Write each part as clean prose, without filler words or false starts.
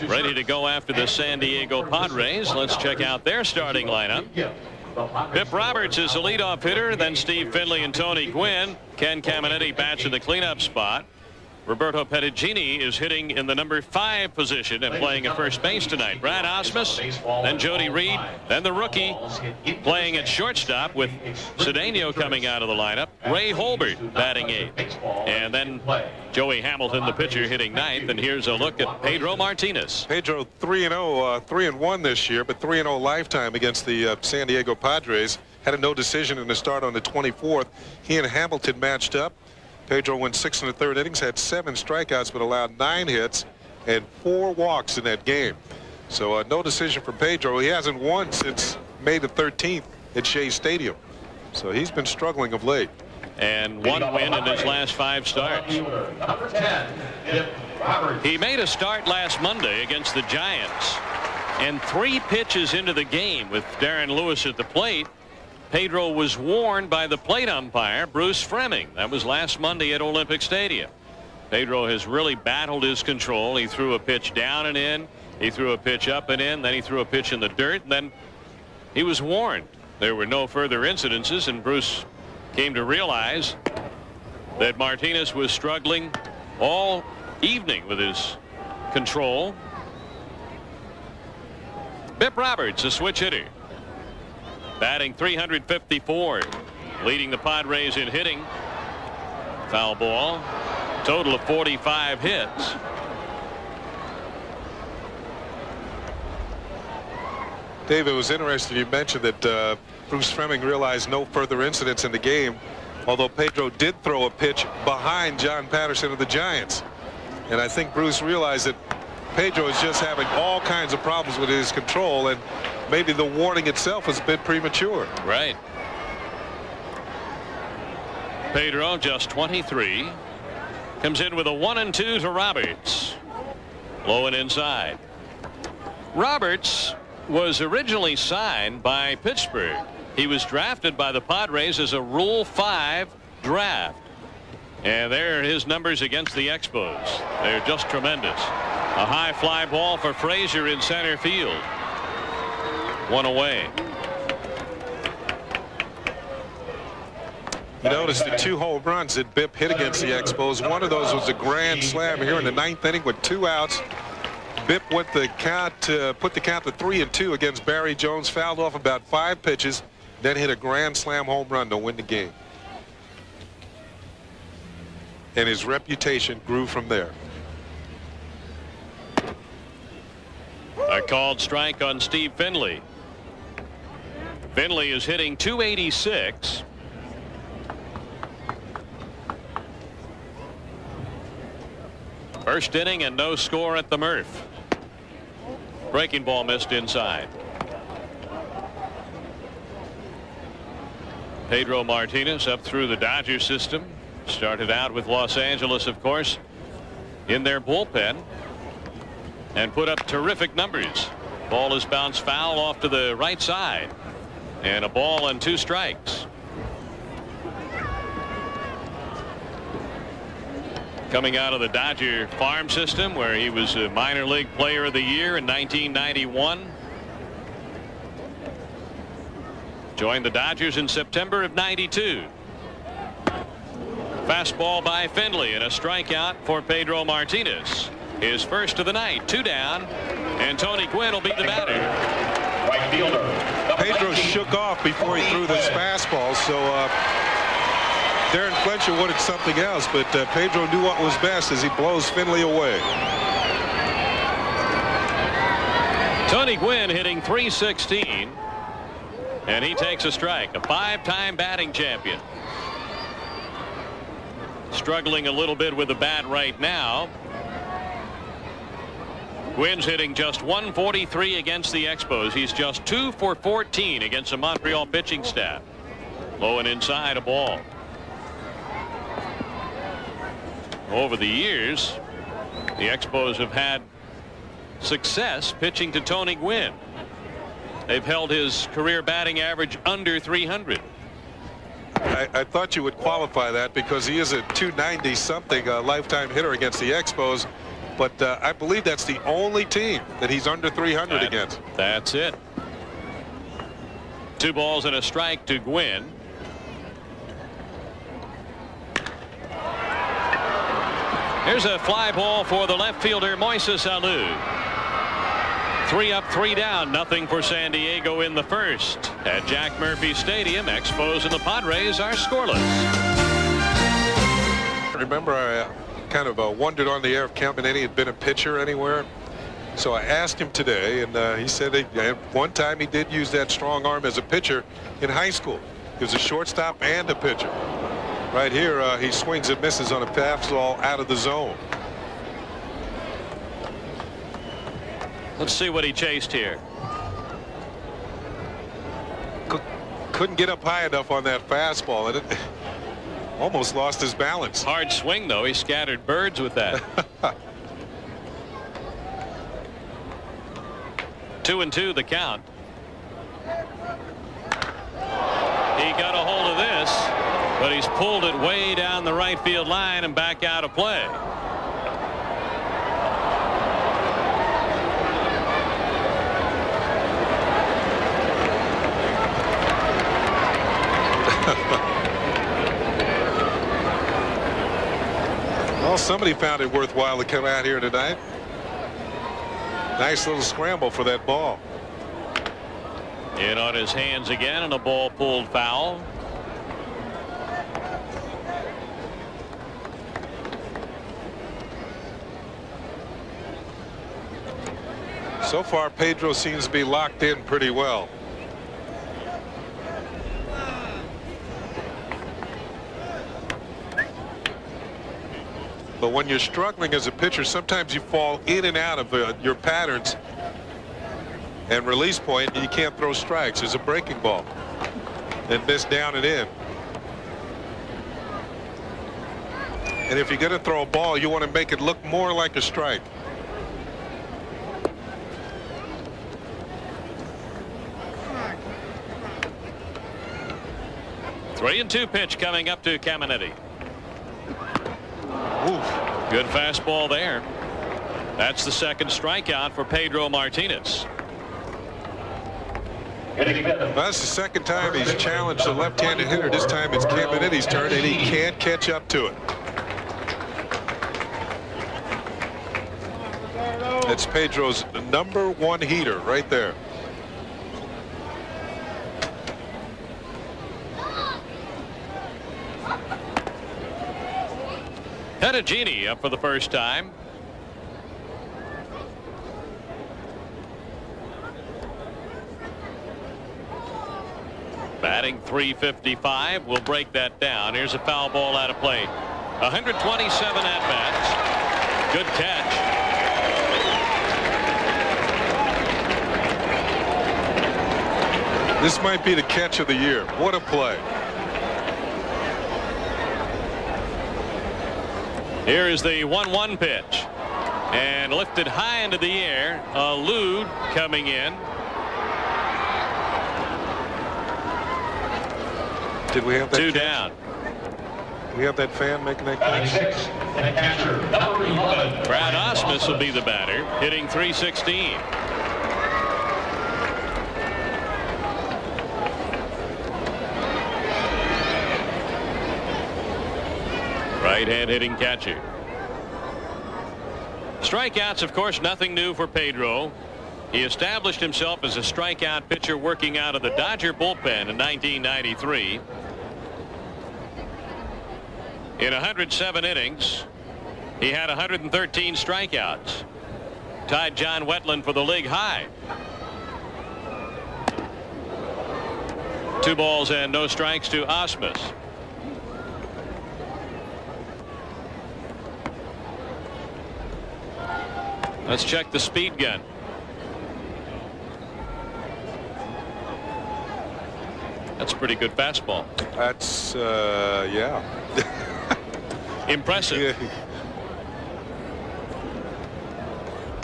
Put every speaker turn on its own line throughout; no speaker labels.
ready to go after the San Diego Padres. Let's check out their starting lineup. Bip Roberts is the leadoff hitter. Then Steve Finley and Tony Gwynn. Ken Caminetti bats in the cleanup spot. Roberto Pedicini is hitting in the number 5 position and playing at first base tonight. Brad Osmus, then Jody Reed, then the rookie playing at shortstop with Cedeno coming out of the lineup. Ray Holbert batting 8th. And then Joey Hamilton, the pitcher, hitting 9th. And here's a look at Pedro Martinez.
Pedro 3-0, 3-1 this year, but 3-0 lifetime against the San Diego Padres. Had a no decision in the start on the 24th. He and Hamilton matched up. Pedro went 6 1/3 innings, had 7 strikeouts, but allowed 9 hits and 4 walks in that game. So no decision for Pedro. He hasn't won since May the 13th at Shea Stadium. So he's been struggling of late.
And 1 win in his last 5 starts. He made a start last Monday against the Giants. And 3 pitches into the game with Darren Lewis at the plate, Pedro was warned by the plate umpire, Bruce Fremming. That was last Monday at Olympic Stadium. Pedro has really battled his control. He threw a pitch down and in. He threw a pitch up and in. Then he threw a pitch in the dirt. And then he was warned. There were no further incidences, and Bruce came to realize that Martinez was struggling all evening with his control. Bip Roberts, a switch hitter, batting 354, leading the Padres in hitting. Foul ball. Total of 45 hits.
Dave, it was interesting you mentioned that Bruce Fremming realized no further incidents in the game, although Pedro did throw a pitch behind John Patterson of the Giants. And I think Bruce realized that Pedro is just having all kinds of problems with his control, and maybe the warning itself was a bit premature.
Right. Pedro, just 23, comes in with a 1-2 to Roberts. Low and inside. Roberts was originally signed by Pittsburgh. He was drafted by the Padres as a Rule 5 draft. And there are his numbers against the Expos. They're just tremendous. A high fly ball for Frazier in center field. 1 away.
You notice the 2 home runs that Bip hit against the Expos. One of those was a grand slam here in the 9th inning with 2 outs. Bip went the count, put the count to 3-2 against Barry Jones, fouled off about 5 pitches, then hit a grand slam home run to win the game. And his reputation grew from there.
A called strike on Steve Finley. Finley is hitting .286. First inning and no score at the Murph. Breaking ball missed inside. Pedro Martinez up through the Dodger system. Started out with Los Angeles, of course, in their bullpen, and put up terrific numbers. Ball is bounced foul off to the right side, and a ball and 2 strikes. Coming out of the Dodger farm system, where he was a minor league player of the year in 1991. Joined the Dodgers in September of '92. Fastball by Finley and a strikeout for Pedro Martinez. His first of the night. 2 down, and Tony Gwynn will be the batter.
Right fielder.
Pedro shook off before he threw this fastball, so Darren Fletcher wanted something else, but Pedro knew what was best as he blows Finley away.
Tony Gwynn hitting .316, and he takes a strike. A 5-time batting champion. Struggling a little bit with the bat right now. Gwynn's hitting just .143 against the Expos. He's just 2 for 14 against the Montreal pitching staff. Low and inside, a ball. Over the years, the Expos have had success pitching to Tony Gwynn. They've held his career batting average under 300.
I thought you would qualify that because he is a .290 something lifetime hitter against the Expos. but I believe that's the only team that he's under 300 against.
That's it. 2 balls and a strike to Gwynn. Here's a fly ball for the left fielder, Moises Alou. 3 up, 3 down, nothing for San Diego in the first. At Jack Murphy Stadium, Expos and the Padres are scoreless.
Remember, I kind of wondered on the air if Caminiti had been a pitcher anywhere. So I asked him today, and he said one time he did use that strong arm as a pitcher in high school. He was a shortstop and a pitcher. Right here, he swings and misses on a fastball out of the zone.
Let's see what he chased here.
Couldn't get up high enough on that fastball, and it almost lost his balance.
Hard swing, though. He scattered birds with that. 2-2 the count. He got a hold of this, but he's pulled it way down the right field line and back out of play.
Well, somebody found it worthwhile to come out here tonight. Nice little scramble for that ball.
In on his hands again, and a ball pulled foul.
So far, Pedro seems to be locked in pretty well. But when you're struggling as a pitcher, sometimes you fall in and out of your patterns and release point, and you can't throw strikes. There's a breaking ball and miss down and in. And if you're going to throw a ball, you want to make it look more like a strike.
Three and 2 pitch coming up to Caminiti.
Oof.
Good fastball there. That's the second strikeout for Pedro Martinez.
That's the second time he's challenged a left-handed hitter. This time it's Caminiti's turn, and he can't catch up to it. It's Pedro's #1 heater right there.
Pedagini up for the first time. Batting .355. We'll break that down. Here's a foul ball out of play. 127 at-bats. Good catch.
This might be the catch of the year. What a play.
Here is the 1-1 pitch, and lifted high into the air. Alou coming in.
Did we have that
2
catch?
down.
We have that fan making that catch.
96, and catcher, number 11.
Brad Osmus will be the batter, hitting .316. Right-hand hitting catcher. Strikeouts, of course, nothing new for Pedro. He established himself as a strikeout pitcher working out of the Dodger bullpen in 1993. In 107 innings, he had 113 strikeouts. Tied John Wetland for the league high. 2 balls and no strikes to Osmus. Let's check the speed gun. That's a pretty good fastball.
That's, yeah.
Impressive.
Yeah.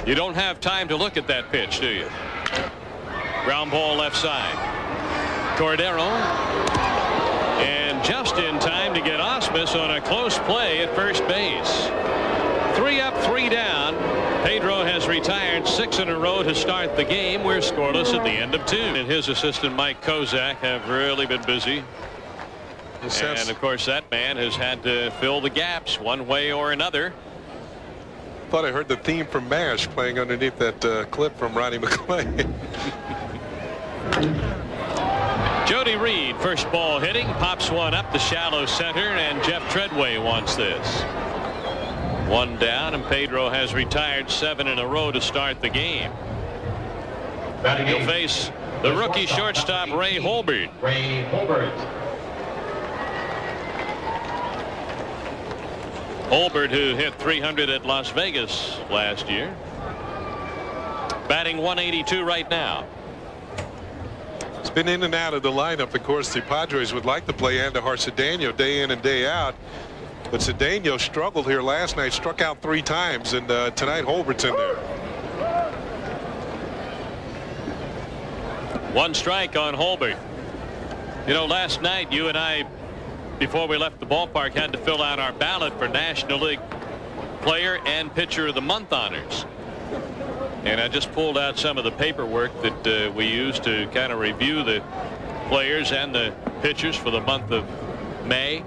You don't have time to look at that pitch, do you? Ground ball left side. Cordero. And just in time to get Osmus on a close play at first base. 3 up, 3 down. Pedro has retired 6 in a row to start the game. We're scoreless at the end of 2. And his assistant Mike Kozak have really been busy. And of course that man has had to fill the gaps one way or another.
Thought I heard the theme from MASH playing underneath that clip from Ronnie McClain.
Jody Reed, first ball hitting, pops one up the shallow center, and Jeff Treadway wants this. 1 down, and Pedro has retired 7 in a row to start the game. He'll face the rookie shortstop Ray Holbert.
Ray Holbert.
Holbert, who hit 300 at Las Vegas last year. Batting 182 right now.
He's been in and out of the lineup. Of course, the Padres would like to play Andujar Cedeno day in and day out. But Cedeno struggled here last night, struck out 3 times, and tonight Holbert's in there.
1 strike on Holbert. You know, last night you and I, before we left the ballpark, had to fill out our ballot for National League Player and Pitcher of the Month honors. And I just pulled out some of the paperwork that we used to kind of review the players and the pitchers for the month of May.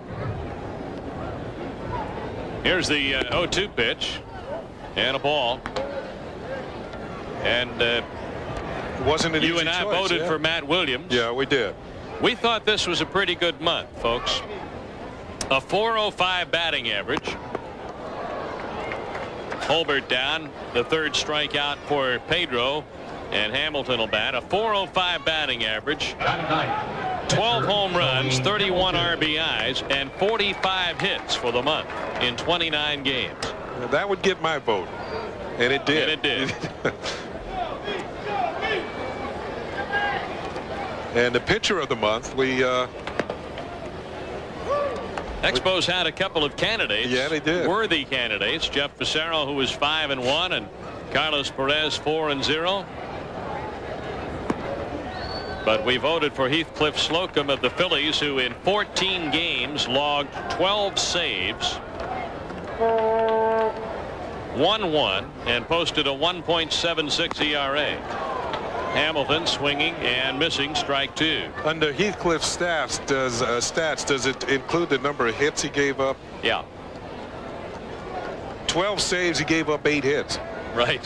Here's the 0-2 pitch and a ball. And
it wasn't an
you
easy
and I
choice,
voted
yeah.
for Matt Williams.
Yeah, we did.
We thought this was a pretty good month, folks. A .405 batting average. Holbert down, the 3rd strikeout for Pedro, and Hamilton will bat. A .405 batting average, 12 home runs, 31 RBIs, and 45 hits for the month in 29 games.
That would get my vote, and it did.
And it did.
And the pitcher of the month, we
Expos had a couple of candidates.
Yeah, they did.
Worthy candidates. Jeff Fassero, who was 5-1, and Carlos Perez 4-0. But we voted for Heathcliff Slocum of the Phillies, who in 14 games logged 12 saves, 1-1, and posted a 1.76 ERA. Hamilton swinging and missing strike 2.
Under Heathcliff's stats, does it include the number of hits he gave up?
Yeah.
12 saves, he gave up 8 hits.
Right.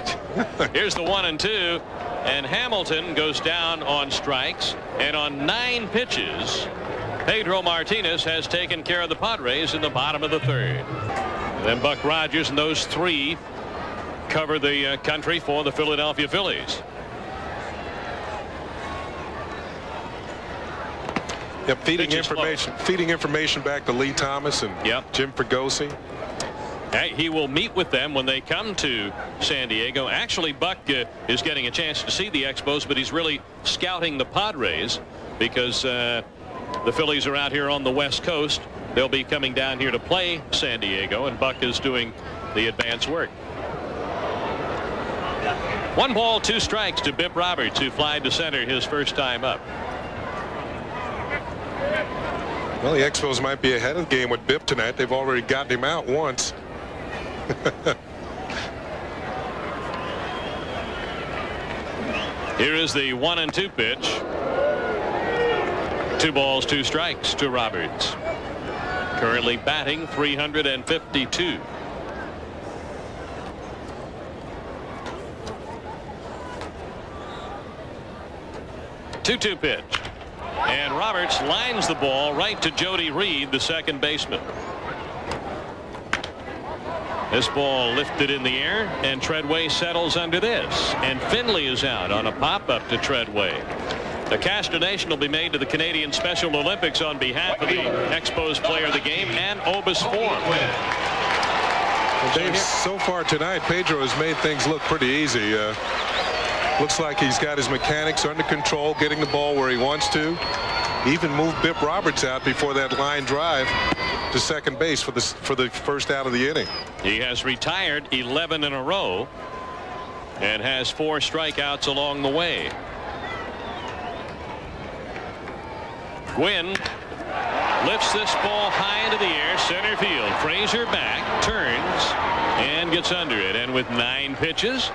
Here's the 1-2, and Hamilton goes down on strikes, and on 9 pitches Pedro Martinez has taken care of the Padres in the bottom of the 3rd. And then Buck Rogers and those 3 cover the country for the Philadelphia Phillies.
Yep, feeding information back to Lee Thomas and Jim Fregosi.
He will meet with them when they come to San Diego. Actually, Buck is getting a chance to see the Expos, but he's really scouting the Padres because the Phillies are out here on the West Coast. They'll be coming down here to play San Diego, and Buck is doing the advance work. 1 ball, 2 strikes to Bip Roberts, who flied to center his first time up.
Well, the Expos might be ahead of the game with Bip tonight. They've already gotten him out once.
Here is the 1-2 pitch. 2 balls, 2 strikes to Roberts. Currently batting .352. Two-two pitch. And Roberts lines the ball right to Jody Reed, the second baseman. This ball lifted in the air, and Treadway settles under this. And Finley is out on a pop-up to Treadway. The Castanation will be made to the Canadian Special Olympics on behalf of the Expos Player of the Game and Obus Forum.
Well, Dave, so far tonight, Pedro has made things look pretty easy. Looks like he's got his mechanics under control, getting the ball where he wants to. Even moved Bip Roberts out before that line drive to second base for the first out of the inning.
He has retired 11 in a row and has 4 strikeouts along the way. Gwynn lifts this ball high into the air, center field. Frazier back, turns, and gets under it. And with 9 pitches,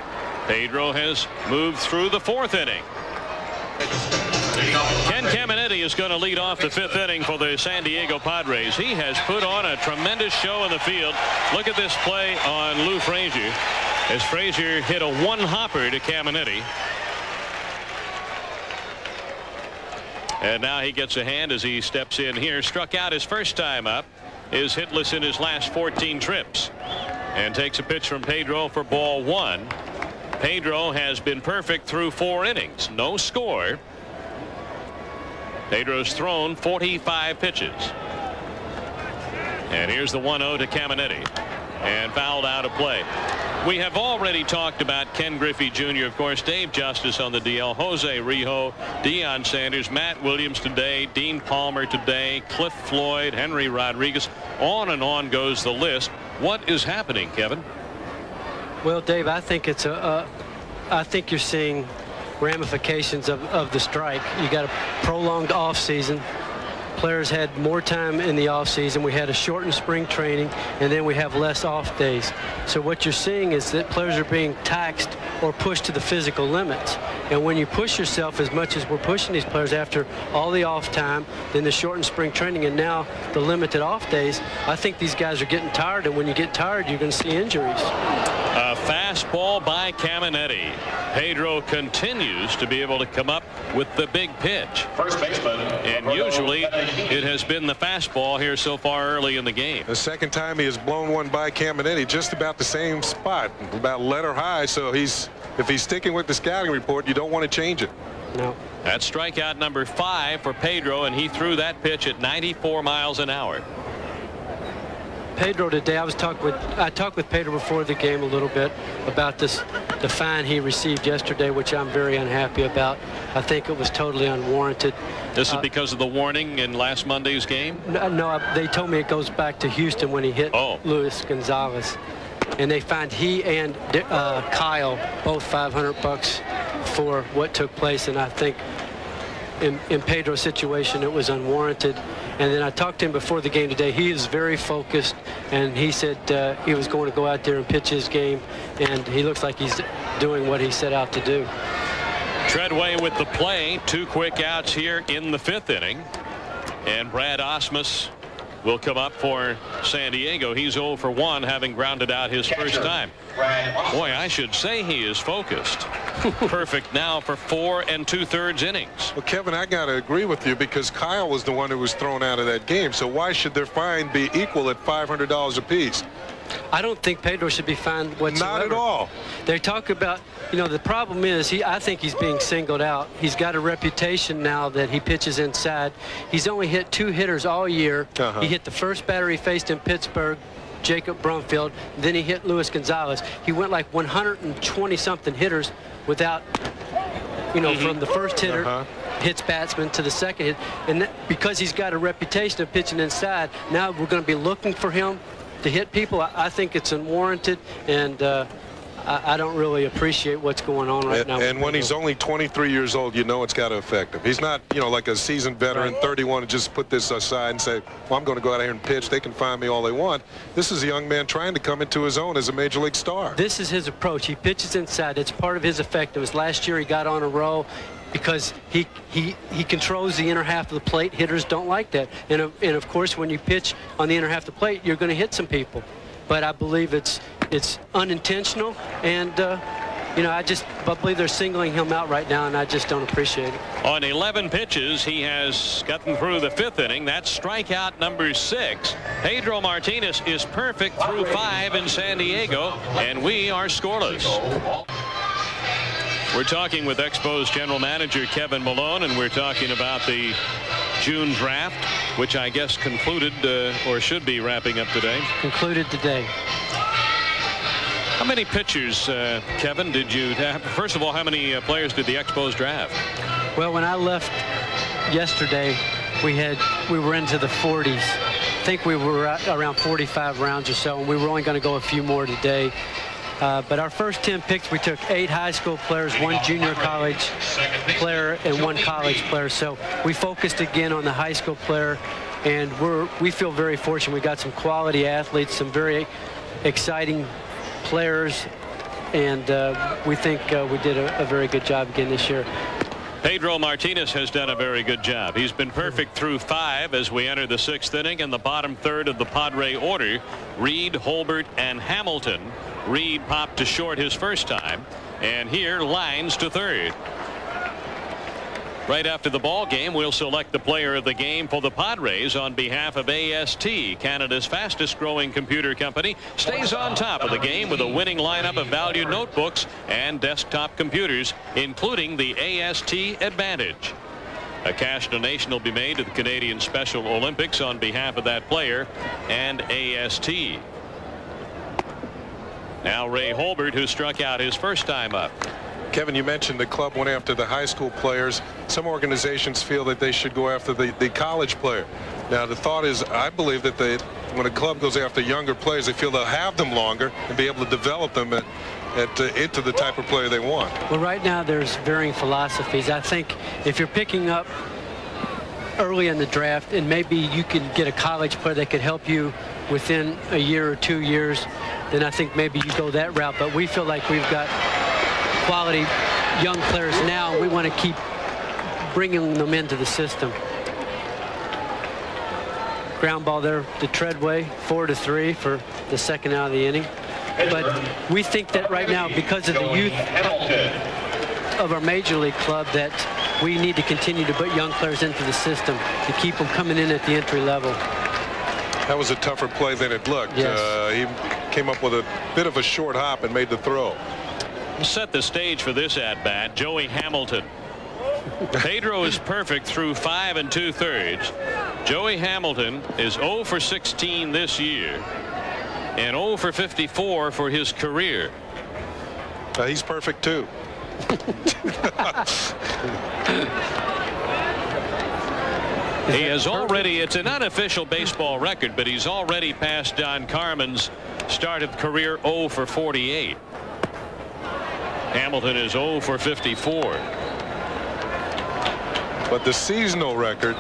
Pedro has moved through the 4th inning. Ken Caminetti is going to lead off the 5th inning for the San Diego Padres. He has put on a tremendous show in the field. Look at this play on Lou Frazier as Frazier hit a 1-hopper to Caminetti. And now he gets a hand as he steps in here. Struck out his first time up. Is hitless in his last 14 trips. And takes a pitch from Pedro for ball 1. Pedro has been perfect through 4 innings. No score. Pedro's thrown 45 pitches. And here's the 1-0 to Caminetti. And fouled out of play. We have already talked about Ken Griffey Jr., of course, Dave Justice on the DL, Jose Rijo, Deion Sanders, Matt Williams today, Dean Palmer today, Cliff Floyd, Henry Rodriguez. On and on goes the list. What is happening, Kevin?
Well, Dave, I think it's I think you're seeing ramifications of the strike. You got a prolonged off season. Players had more time in the off season. We had a shortened spring training, and then we have less off days. So what you're seeing is that players are being taxed or pushed to the physical limits. And when you push yourself as much as we're pushing these players after all the off time, then the shortened spring training, and now the limited off days, I think these guys are getting tired. And when you get tired, you're going to see injuries.
A fastball by Caminetti. Pedro continues to be able to come up with the big pitch.
First baseman.
And usually it has been the fastball here so far early in the game.
The second time he has blown one by Caminetti, just about the same spot, about letter high. So if he's sticking with the scouting report, you don't want to change it.
No.
That's strikeout number 5 for Pedro, and he threw that pitch at 94 miles an hour.
Pedro today, I talked with Pedro before the game a little bit about the fine he received yesterday, which I'm very unhappy about. I think it was totally unwarranted.
This is because of the warning in last Monday's game?
No, they told me it goes back to Houston when he hit Luis Gonzalez. And they fined he and Kyle both $500 for what took place. And I think in Pedro's situation, it was unwarranted. And then I talked to him before the game today. He is very focused, and he said he was going to go out there and pitch his game, and he looks like he's doing what he set out to do.
Treadway with the play. 2 quick outs here in the 5th inning. And Brad Osmus will come up for San Diego. He's 0 for 1, having grounded out his first time. Boy, I should say he is focused. Perfect now for 4 2/3 innings.
Well, Kevin, I got to agree with you because Kyle was the one who was thrown out of that game. So why should their fine be equal at $500 apiece?
I don't think Pedro should be fined whatsoever.
Not at all.
They talk about, the problem is I think he's being singled out. He's got a reputation now that he pitches inside. He's only hit 2 hitters all year. He hit the first batter he faced in Pittsburgh, Jacob Brumfield. Then he hit Luis Gonzalez. He went like 120-something hitters without, from the first hitter, hits batsman, to the second hit. And because he's got a reputation of pitching inside, now we're going to be looking for him to hit people. I think it's unwarranted, and I don't really appreciate what's going on right now.
And when he's only 23 years old, it's got to affect him. He's not, like a seasoned veteran, 31, and just put this aside and say, well, I'm going to go out here and pitch. They can find me all they want. This is a young man trying to come into his own as a major league star.
This is his approach. He pitches inside. It's part of his effectiveness. Last year he got on a roll because he controls the inner half of the plate. Hitters don't like that. And of course, when you pitch on the inner half of the plate, you're going to hit some people. But I believe it's unintentional, and I believe they're singling him out right now, and I just don't appreciate it.
On 11 pitches, he has gotten through the 5th inning. That's strikeout number 6. Pedro Martinez is perfect through 5 in San Diego, and we are scoreless. We're talking with Expos general manager Kevin Malone, and we're talking about the June draft, which I guess concluded or should be wrapping up today.
Concluded today.
How many pitchers, Kevin, did you have? First of all, how many players did the Expos draft?
Well, when I left yesterday, we were into the 40s. I think we were around 45 rounds or so, and we were only going to go a few more today. But our first 10 picks, we took 8 high school players, 1 junior college player, and 1 college player. So we focused again on the high school player, and we feel very fortunate. We got some quality athletes, some very exciting players, and we think we did a very good job again this year.
Pedro Martinez has done a very good job. He's been perfect through 5 as we enter the 6th inning in the bottom third of the Padre order. Reed, Holbert, and Hamilton. Reed popped to short his first time, and here lines to third. Right after the ball game, we'll select the player of the game for the Padres on behalf of AST. Canada's fastest growing computer company stays on top of the game with a winning lineup of valued notebooks and desktop computers, including the AST Advantage. A cash donation will be made to the Canadian Special Olympics on behalf of that player and AST. Now Ray Holbert, who struck out his first time up.
Kevin, you mentioned the club went after the high school players. Some organizations feel that they should go after the college player. Now, the thought is, I believe that when a club goes after younger players, they feel they'll have them longer and be able to develop them into the type of player they want.
Well, right now there's varying philosophies. I think if you're picking up early in the draft and maybe you can get a college player that could help you within a year or 2 years, then I think maybe you go that route. But we feel like we've got quality young players now, and we want to keep bringing them into the system. Ground ball there to Treadway, 4-3 for the second out of the inning. But we think that right now, because of the youth of our major league club, that we need to continue to put young players into the system to keep them coming in at the entry level.
That was a tougher play than it looked.
Yes.
He came up with a bit of a short hop and made the throw.
Set the stage for this at-bat, Joey Hamilton. Pedro is perfect through 5 2/3. Joey Hamilton is 0 for 16 this year and 0 for 54 for his career.
He's perfect too.
He has already, it's an unofficial baseball record, but he's already passed Don Carmen's start of career 0 for 48. Hamilton is 0 for 54.
But the seasonal record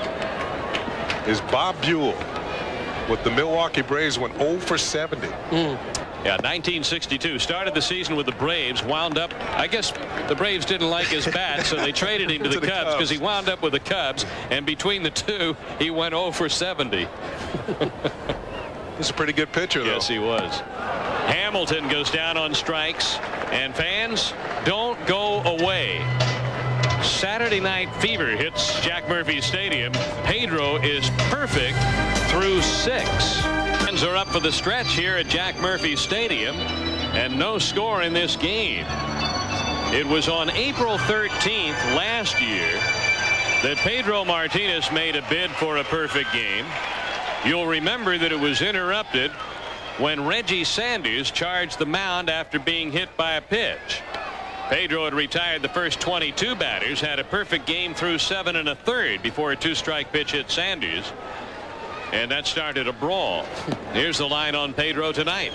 is Bob Buell with the Milwaukee Braves, went 0 for 70.
Yeah, 1962. Started the season with the Braves, wound up, I guess the Braves didn't like his bat, so they traded him to the Cubs because he wound up with the Cubs, and between the two, he went 0 for 70.
He's a pretty good pitcher, though.
Yes, he was. Hamilton goes down on strikes, and fans, don't go away. Saturday Night Fever hits Jack Murphy Stadium. Pedro is perfect through 6. Fans are up for the stretch here at Jack Murphy Stadium, and no score in this game. It was on April 13th last year that Pedro Martinez made a bid for a perfect game. You'll remember that it was interrupted when Reggie Sanders charged the mound after being hit by a pitch. Pedro had retired the first 22 batters, had a perfect game through 7 1/3 before a 2-strike pitch hit Sanders, and that started a brawl. Here's the line on Pedro tonight.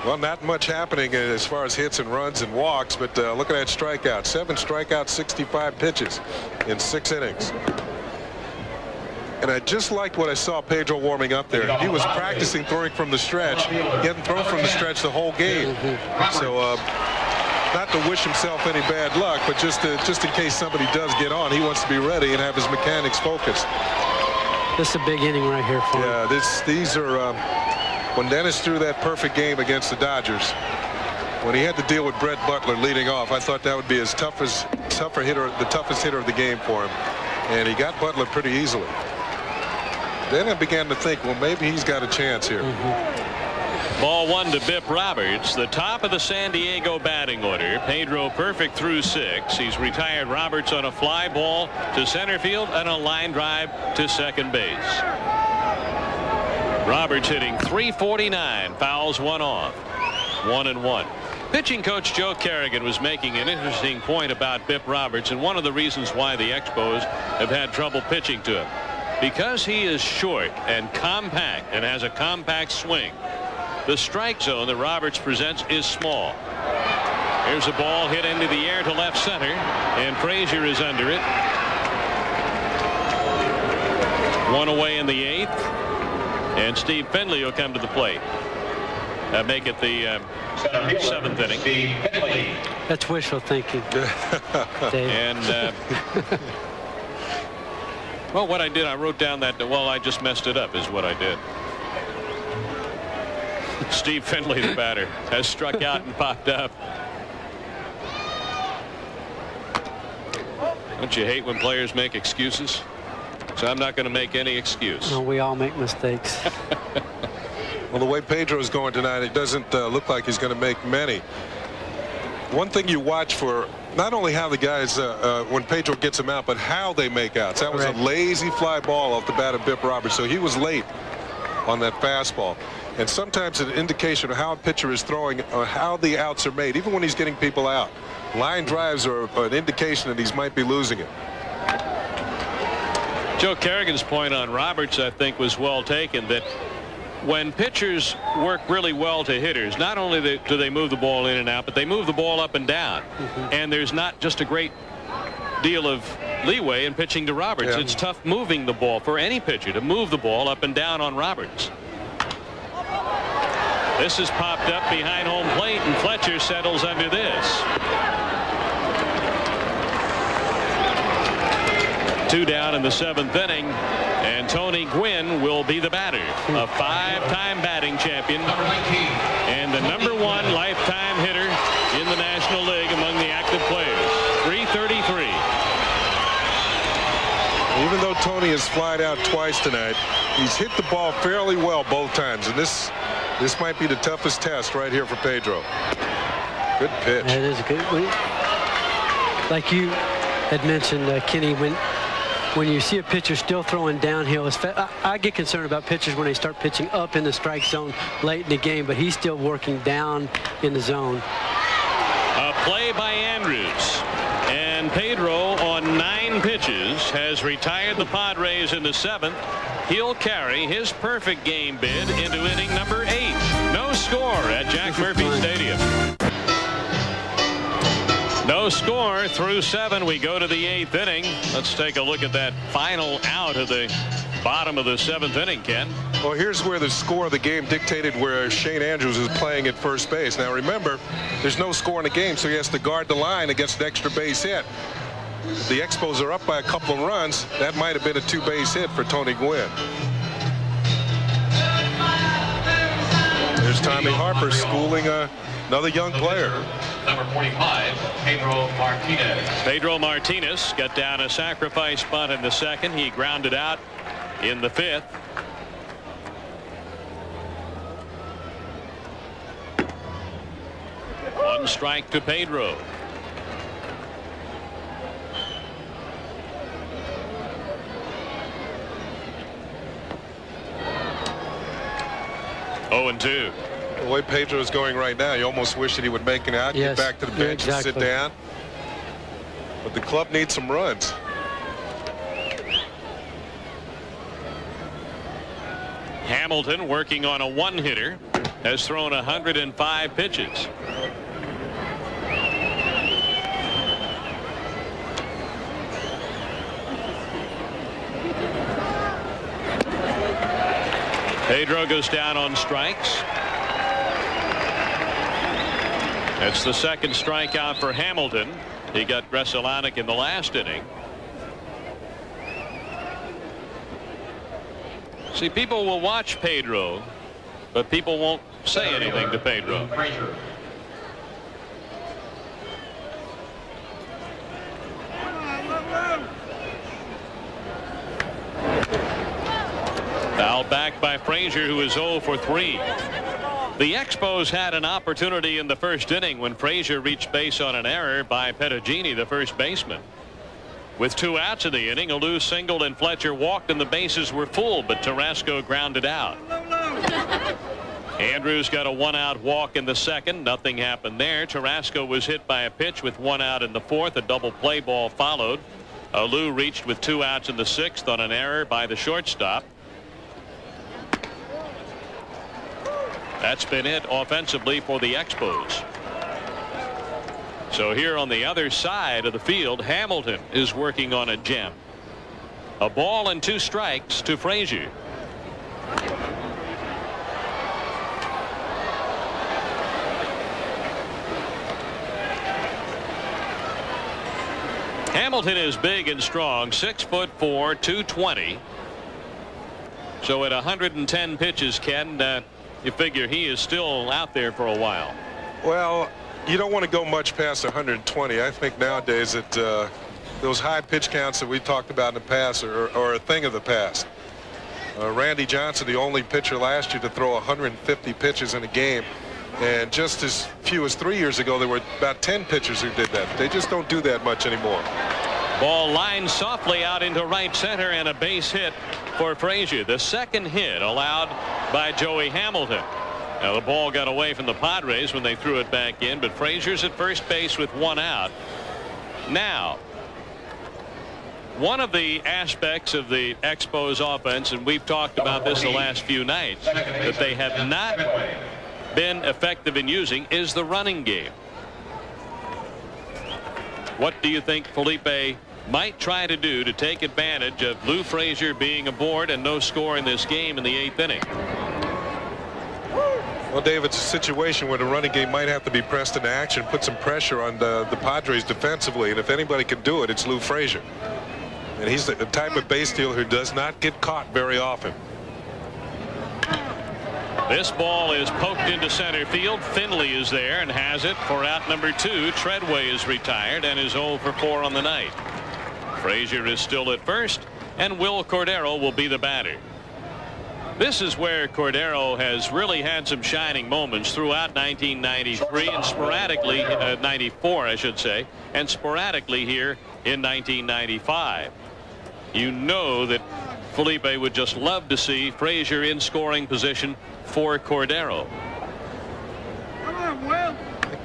Well, not much happening as far as hits and runs and walks, but look at that strikeout. 7 strikeouts, 65 pitches in 6 innings. And I just liked what I saw Pedro warming up there. He was practicing throwing from the stretch. He hadn't thrown from the stretch the whole game. So not to wish himself any bad luck, but just in case somebody does get on, he wants to be ready and have his mechanics focused.
This is a big inning right here for him.
Yeah, these are when Dennis threw that perfect game against the Dodgers, when he had to deal with Brett Butler leading off, I thought that would be the toughest hitter of the game for him, and he got Butler pretty easily. Then I began to think, well, maybe he's got a chance here.
Ball 1 to Bip Roberts, the top of the San Diego batting order. Pedro perfect through 6. He's retired Roberts on a fly ball to center field and a line drive to second base. Roberts hitting .349, fouls 1 off. 1-1. Pitching coach Joe Kerrigan was making an interesting point about Bip Roberts, and one of the reasons why the Expos have had trouble pitching to him. Because he is short and compact and has a compact swing, the strike zone that Roberts presents is small. Here's a ball hit into the air to left center, and Frazier is under it. 1 away in the 8th, and Steve Finley will come to the plate. make it the 7th inning.
That's wishful thinking. Dave.
And well, what I did, I wrote down that, well, I just messed it up is what I did. Steve Finley, the batter, has struck out and popped up. Don't you hate when players make excuses? So I'm not going to make any excuse.
No, we all make mistakes.
Well, the way Pedro is going tonight, it doesn't look like he's going to make many. One thing you watch for, not only how the guys, when Pedro gets them out, but how they make outs. That was a lazy fly ball off the bat of Bip Roberts, so he was late on that fastball. And sometimes an indication of how a pitcher is throwing or how the outs are made, even when he's getting people out. Line drives are an indication that he might be losing it.
Joe Kerrigan's point on Roberts, I think, was well taken, that when pitchers work really well to hitters, not only do they move the ball in and out, but they move the ball up and down. And there's not just a great deal of leeway in pitching to Roberts. It's tough moving the ball for any pitcher to move the ball up and down on Roberts. This is popped up behind home plate, and Fletcher settles under this. 2 down in the 7th inning, and Tony Gwynn will be the batter, a 5-time batting champion and the #1 lifetime hitter in the National League among the active players. 333.
Even though Tony has flied out twice tonight, he's hit the ball fairly well both times, and this might be the toughest test right here for Pedro. Good pitch.
That is a good one. Like you had mentioned, Kenny, when you see a pitcher still throwing downhill, I get concerned about pitchers when they start pitching up in the strike zone late in the game, but he's still working down in the zone.
A play by Andrews, and Pedro on 9 pitches has retired the Padres in the 7th. He'll carry his perfect game bid into inning number 8. No score at Jack Murphy Stadium. No score through 7. We go to the 8th inning. Let's take a look at that final out of the bottom of the 7th inning, Ken.
Well, here's where the score of the game dictated where Shane Andrews is playing at first base. Now remember, there's no score in the game, so he has to guard the line against an extra base hit. If the Expos are up by a couple of runs, that might have been a 2-base hit for Tony Gwynn. There's Tommy Harper schooling another young player.
Number 45, Pedro Martinez.
Pedro Martinez got down a sacrifice bunt in the 2nd. He grounded out in the 5th. One strike to Pedro. Oh, and 2.
The way Pedro is going right now, you almost wish that he would make it out, get back to the bench and sit down. But the club needs some runs.
Hamilton, working on a 1-hitter, has thrown 105 pitches. Pedro goes down on strikes. That's the 2nd strikeout for Hamilton. He got Gresalonic in the last inning. See, people will watch Pedro, but people won't say anything to Pedro. Fouled back by Frazier, who is 0 for 3. The Expos had an opportunity in the 1st inning when Frazier reached base on an error by Pettigini, the first baseman. With 2 outs in the inning, Alou singled and Fletcher walked, and the bases were full, but Tarasco grounded out. Andrews got a 1-out walk in the 2nd. Nothing happened there. Tarasco was hit by a pitch with 1 out in the 4th. A double play ball followed. Alou reached with 2 outs in the 6th on an error by the shortstop. That's been it offensively for the Expos. So here on the other side of the field, Hamilton is working on a gem. A ball and 2 strikes to Frazier. Hamilton is big and strong, 6'4", 220. So at 110 pitches, Ken, you figure he is still out there for a while.
Well, you don't want to go much past 120. I think nowadays that those high pitch counts that we talked about in the past are a thing of the past. Randy Johnson, the only pitcher last year to throw 150 pitches in a game. And just as few as 3 years ago, there were about 10 pitchers who did that. They just don't do that much anymore.
Ball lined softly out into right center, and a base hit for Frazier. The second hit allowed by Joey Hamilton. Now the ball got away from the Padres when they threw it back in, but Frazier's at first base with one out. Now, one of the aspects of the Expos offense, and we've talked about this the last few nights, that they have not been effective in using, is the running game. What do you think Felipe might try to do to take advantage of Lou Frazier being aboard and no score in this game in the 8th inning?
Well, Dave, it's a situation where the running game might have to be pressed into action, put some pressure on the Padres defensively, and if anybody can do it, it's Lou Frazier. And he's the type of base stealer who does not get caught very often.
This ball is poked into center field. Finley is there and has it for out number 2. Treadway is retired and is 0 for 4 on the night. Frazier is still at first, and Will Cordero will be the batter. This is where Cordero has really had some shining moments throughout 1993 and sporadically 94, I should say, and sporadically here in 1995. You know that Felipe would just love to see Frazier in scoring position for Cordero.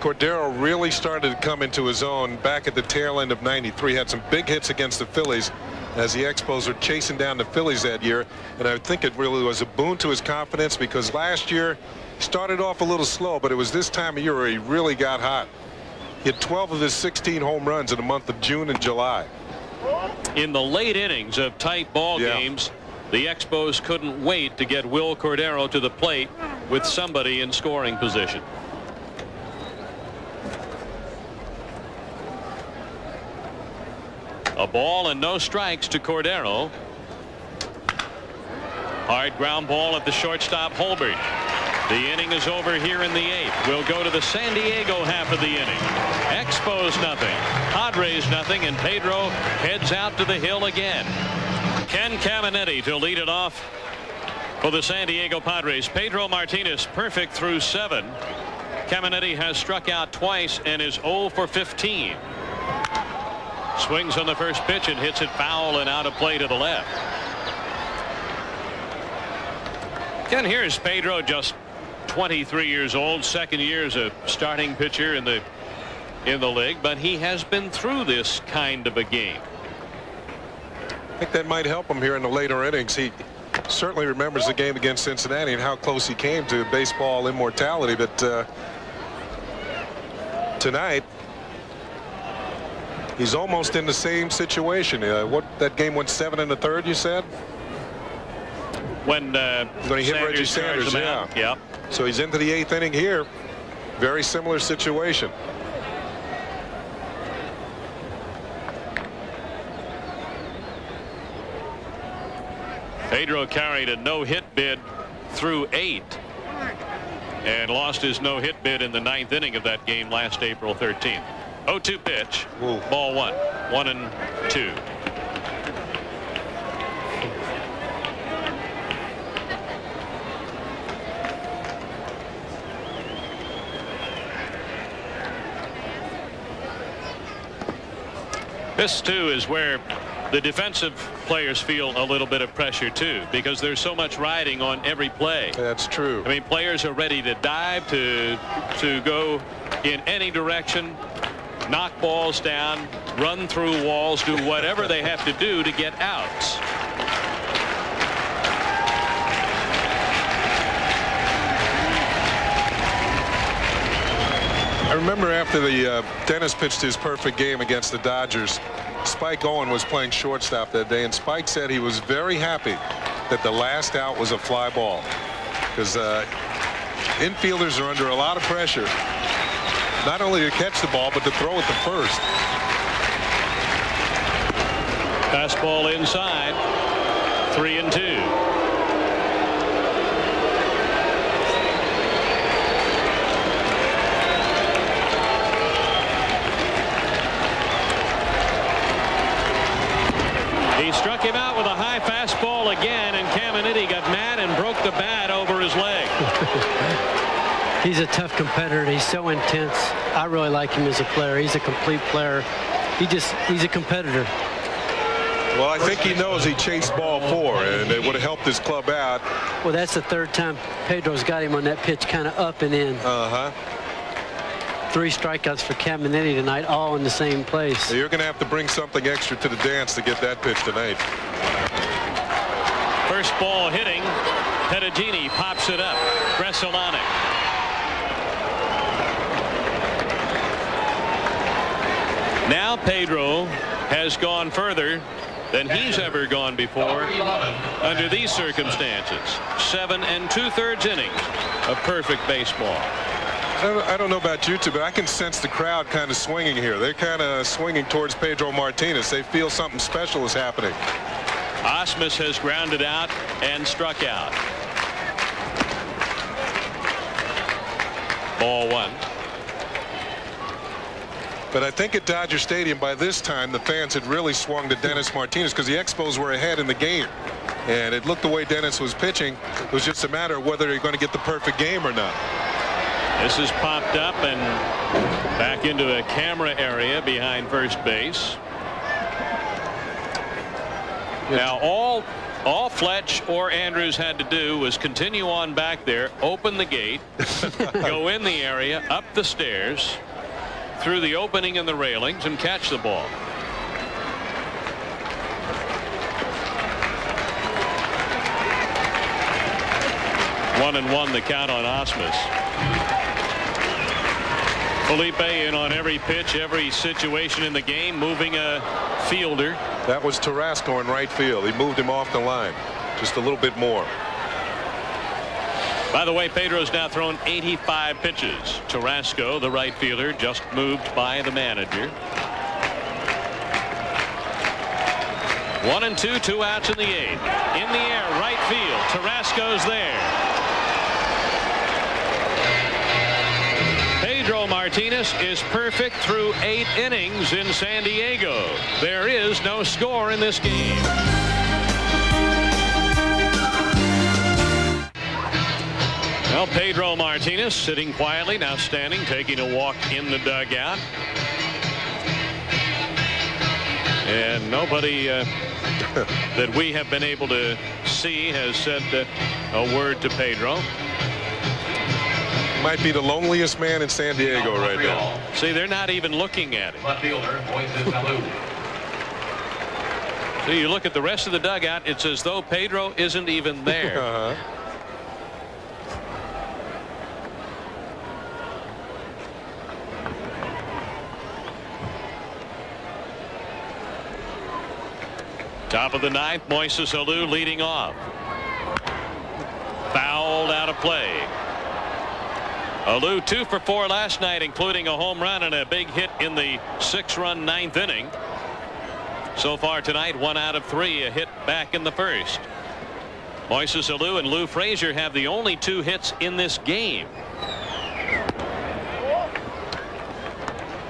Cordero really started to come into his own back at the tail end of 93. Had some big hits against the Phillies as the Expos were chasing down the Phillies that year, and I think it really was a boon to his confidence, because last year he started off a little slow, but it was this time of year where he really got hot. He had 12 of his 16 home runs in the month of June and July.
In the late innings of tight ball games, the Expos couldn't wait to get Will Cordero to the plate with somebody in scoring position. A ball and no strikes to Cordero. Hard ground ball at the shortstop Holbert. The inning is over here in the 8th. We'll go to the San Diego half of the inning. Expos nothing, Padres nothing, and Pedro heads out to the hill again. Ken Caminetti to lead it off for the San Diego Padres. Pedro Martinez perfect through 7. Caminetti has struck out twice and is 0 for 15. Swings on the first pitch and hits it foul and out of play to the left. Ken, here's Pedro, just 23 years old, second year as a starting pitcher in the league, but he has been through this kind of a game.
I think that might help him here in the later innings. He certainly remembers the game against Cincinnati and how close he came to baseball immortality, but tonight he's almost in the same situation. What, that game went 7 1/3, you said?
When
he hit Reggie Sanders,
yeah.
So he's into the 8th inning here. Very similar situation.
Pedro carried a no-hit bid through 8 and lost his no-hit bid in the 9th inning of that game last April 13th. 0-2 pitch.
Ooh.
Ball 1. 1-2. This too is where the defensive players feel a little bit of pressure too, because there's so much riding on every play.
That's true.
I mean, players are ready to dive, to go in any direction, knock balls down, run through walls, do whatever they have to do to get outs.
I remember after the Dennis pitched his perfect game against the Dodgers, Spike Owen was playing shortstop that day, and Spike said he was very happy that the last out was a fly ball, because infielders are under a lot of pressure, not only to catch the ball but to throw it to first.
fastball inside. 3-2. He struck him out with a high fastball again, and Caminiti got mad and broke the bat over his leg.
He's a tough competitor. He's so intense. I really like him as a player. He's a complete player. He's a competitor.
Well, I think he knows he chased ball 4, and it would have helped his club out.
Well, that's the third time Pedro's got him on that pitch, kind of up and in. 3 strikeouts for Caminiti tonight, all in the same place.
So you're going to have to bring something extra to the dance to get that pitch tonight.
First ball hitting. Pettigini pops it up. Bressolonic. Now Pedro has gone further than he's ever gone before under these circumstances. 7 2/3 innings of perfect baseball.
I don't know about you two, but I can sense the crowd kind of swinging here. They're kind of swinging towards Pedro Martinez. They feel something special is happening.
Osmus has grounded out and struck out. Ball 1.
But I think at Dodger Stadium by this time the fans had really swung to Dennis Martinez because the Expos were ahead in the game. And it looked the way Dennis was pitching. It was just a matter of whether you're going to get the perfect game or not.
This is popped up and back into a camera area behind first base. Now all Fletch or Andrews had to do was continue on back there, open the gate, go in the area, up the stairs, through the opening in the railings, and catch the ball. One and one the count on Osmus. Felipe in on every pitch, every situation in the game, moving a fielder.
That was Tarasco in right field. He moved him off the line just a little bit more.
By the way, Pedro's now thrown 85 pitches. Tarasco, the right fielder, just moved by the manager. 1 and 2, 2 outs in the 8th. In the air, right field. Tarasco's there. Pedro Martinez is perfect through 8 innings in San Diego. There is no score in this game. Well, Pedro Martinez sitting quietly, now standing, taking a walk in the dugout. And nobody that we have been able to see has said a word to Pedro.
Might be the loneliest man in San Diego right now.
See, they're not even looking at him.
Left fielder, Moises Alou.
So you look at the rest of the dugout, it's as though Pedro isn't even there. Top of the 9th, Moises Alou leading off. Fouled out of play. Alou 2 for 4 last night, including a home run and a big hit in the 6-run 9th inning. So far tonight, 1 out of 3, a hit back in the 1st. Moises Alou and Lou Frazier have the only 2 hits in this game.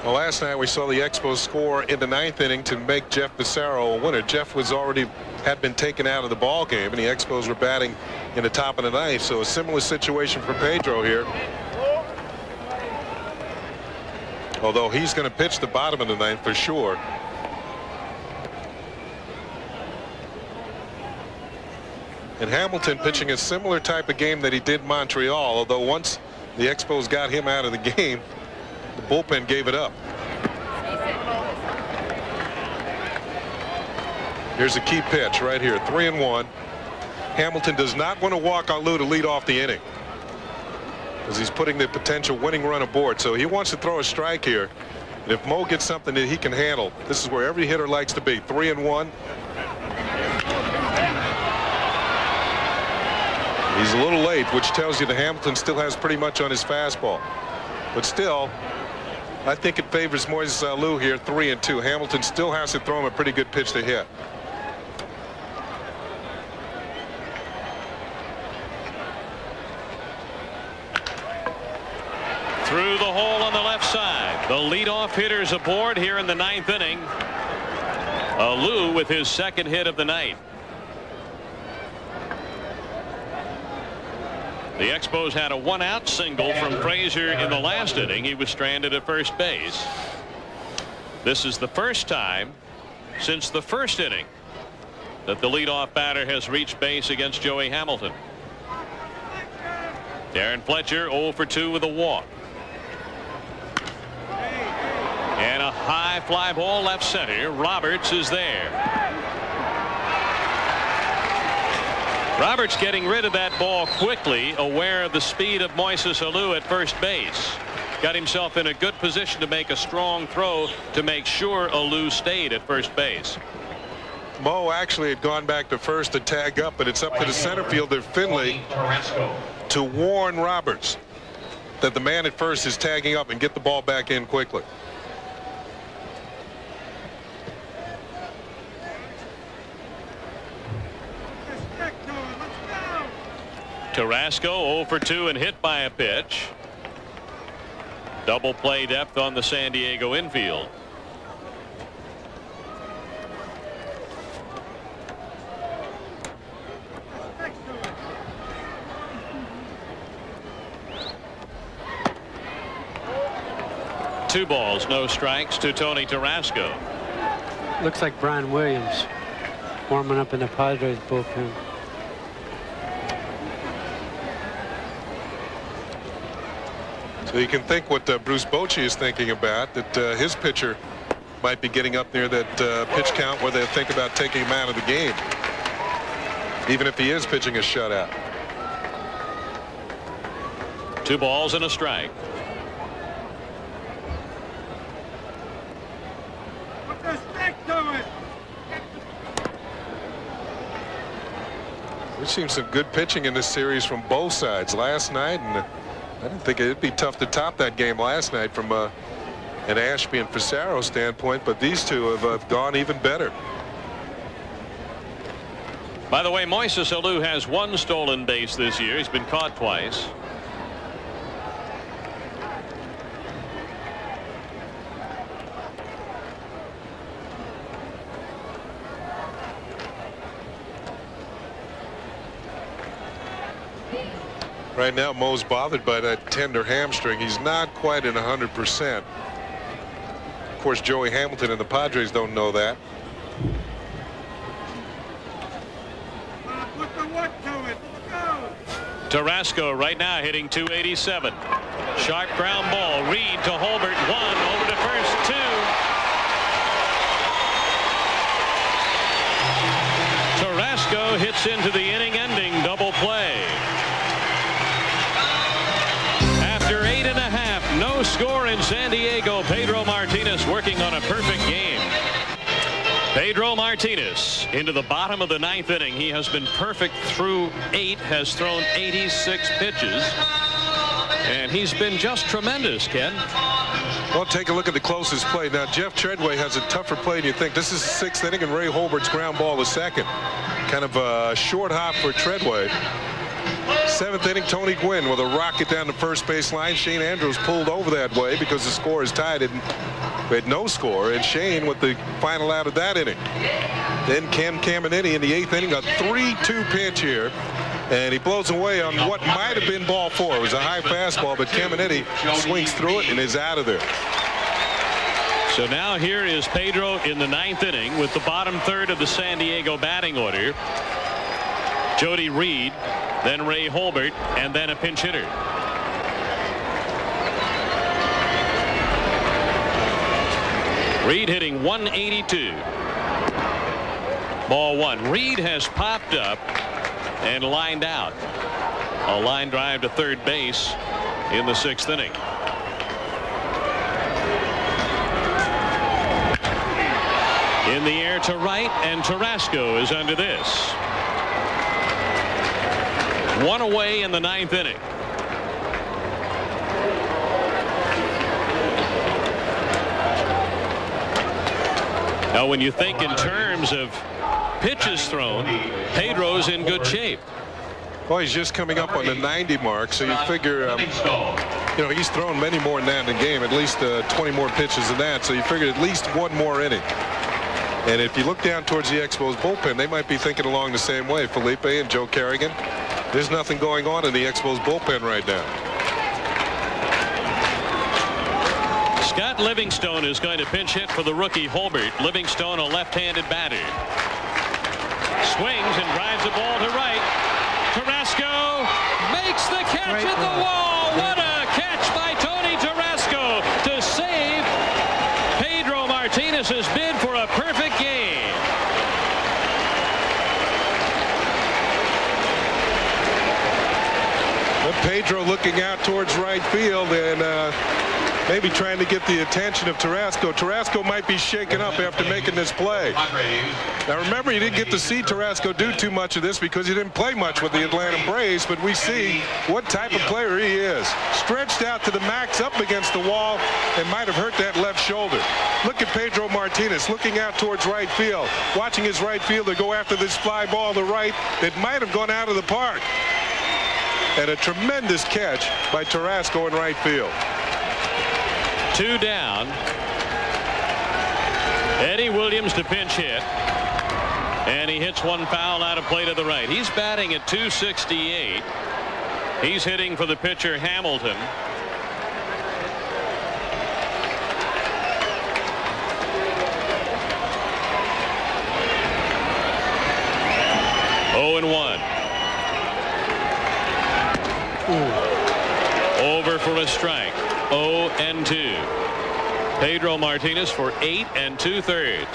Well, last night we saw the Expos score in the 9th inning to make Jeff Pissarro a winner. Jeff had been taken out of the ball game, and the Expos were batting in the top of the 9th. So a similar situation for Pedro here. Although he's going to pitch the bottom of the 9th for sure. And Hamilton pitching a similar type of game that he did Montreal, although once the Expos got him out of the game, the bullpen gave it up. Here's a key pitch right here, 3-1. Hamilton does not want to walk Alou to lead off the inning, because he's putting the potential winning run aboard. So he wants to throw a strike here. And if Mo gets something that he can handle, this is where every hitter likes to be. 3-1. He's a little late, which tells you that Hamilton still has pretty much on his fastball. But still, I think it favors Moises Alou here, 3-2. Hamilton still has to throw him a pretty good pitch to hit.
hitters aboard here in the 9th inning. Alou with his second hit of the night. The Expos had a 1-out single from Frazier in the last inning. He was stranded at first base. This is the first time since the first inning that the leadoff batter has reached base against Joey Hamilton. Darren Fletcher 0 for 2 with a walk. And a high fly ball left center. Roberts is there. Roberts getting rid of that ball quickly, aware of the speed of Moises Alou at first base. Got himself in a good position to make a strong throw to make sure Alou stayed at first base.
Mo actually had gone back to first to tag up, but it's up to the center fielder Finley to warn Roberts that the man at first is tagging up and get the ball back in quickly.
Carrasco 0 for 2 and hit by a pitch. Double play depth on the San Diego infield. Two balls, no strikes to Tony Carrasco.
Looks like Brian Williams warming up in the Padres bullpen.
So you can think what Bruce Bochy is thinking about, that his pitcher might be getting up near that pitch count where they think about taking him out of the game, even if he is pitching a shutout.
2 balls and a strike.
We've seen some good pitching in this series from both sides last night, and I didn't think it'd be tough to top that game last night from an Ashby and Fasaro standpoint, but these two have gone even better.
By the way, Moises Alou has 1 stolen base this year. He's been caught twice.
Right now, Mo's bothered by that tender hamstring. He's not quite at 100%. Of course, Joey Hamilton and the Padres don't know that.
Carrasco right now hitting .287. Sharp ground ball. Reed to Holbert. 1 over to first. 2. Carrasco hits into the inning-ending double play. After 8 1/2, no score in San Diego. Pedro Martinez working on a perfect game. Pedro Martinez into the bottom of the 9th inning. He has been perfect through 8, has thrown 86 pitches, and he's been just tremendous, Ken.
Well, take a look at the closest play. Now, Jeff Treadway has a tougher play than you think. This is the 6th inning, and Ray Holbert's ground ball is second. Kind of a short hop for Treadway. 7th inning, Tony Gwynn with a rocket down the first base line. Shane Andrews pulled over that way because the score is tied. We had no score, and Shane with the final out of that inning. Then Ken Caminiti in the 8th inning, a 3-2 pitch here, and he blows away on what might have been ball 4. It was a high fastball, but Caminiti swings through it and is out of there.
So now here is Pedro in the 9th inning with the bottom third of the San Diego batting order. Jody Reed, then Ray Holbert, and then a pinch hitter. Reed hitting .182. Ball 1. Reed has popped up and lined out. A line drive to third base in the 6th inning. In the air to right, and Carrasco is under this. 1 away in the 9th inning. Now, when you think in terms of pitches thrown, Pedro's in good shape.
Well, he's just coming up on the 90 mark, so you figure You know, he's thrown many more than that in the game, at least 20 more pitches than that. So you figured at least one more inning. And if you look down towards the Expos bullpen, they might be thinking along the same way. Felipe and Joe Kerrigan. There's nothing going on in the Expos bullpen right now.
Scott Livingstone is going to pinch hit for the rookie Holbert. Livingstone, a left-handed batter. Swings and drives the ball to right. Tarasco makes the catch at the wall. What a catch by Tony Tarasco to save Pedro Martinez's bid for a perfect game.
Pedro looking out towards right field and maybe trying to get the attention of Tarasco. Tarasco might be shaken up after making this play. Now remember, you didn't get to see Tarasco do too much of this because he didn't play much with the Atlanta Braves, but we see what type of player he is. Stretched out to the max, up against the wall, and might have hurt that left shoulder. Look at Pedro Martinez looking out towards right field, watching his right fielder go after this fly ball to right that might have gone out of the park. And a tremendous catch by Tarasco in right field.
2 down. Eddie Williams to pinch hit. And he hits one foul out of play to the right. He's batting at .268. He's hitting for the pitcher Hamilton. Over for a strike. 0-2. Pedro Martinez for 8 2/3.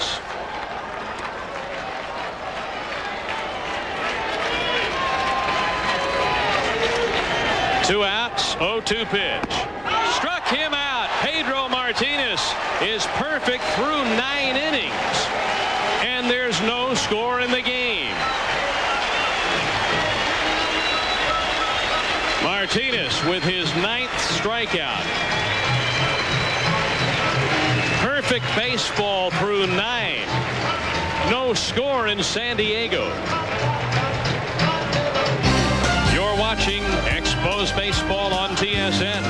Two outs, 0-2 pitch. Struck him out. Pedro Martinez is perfect through 9 innings. And there's no score in the game. Martinez with his 9th strikeout. Perfect baseball through 9. No score in San Diego. You're watching Expos Baseball on TSN.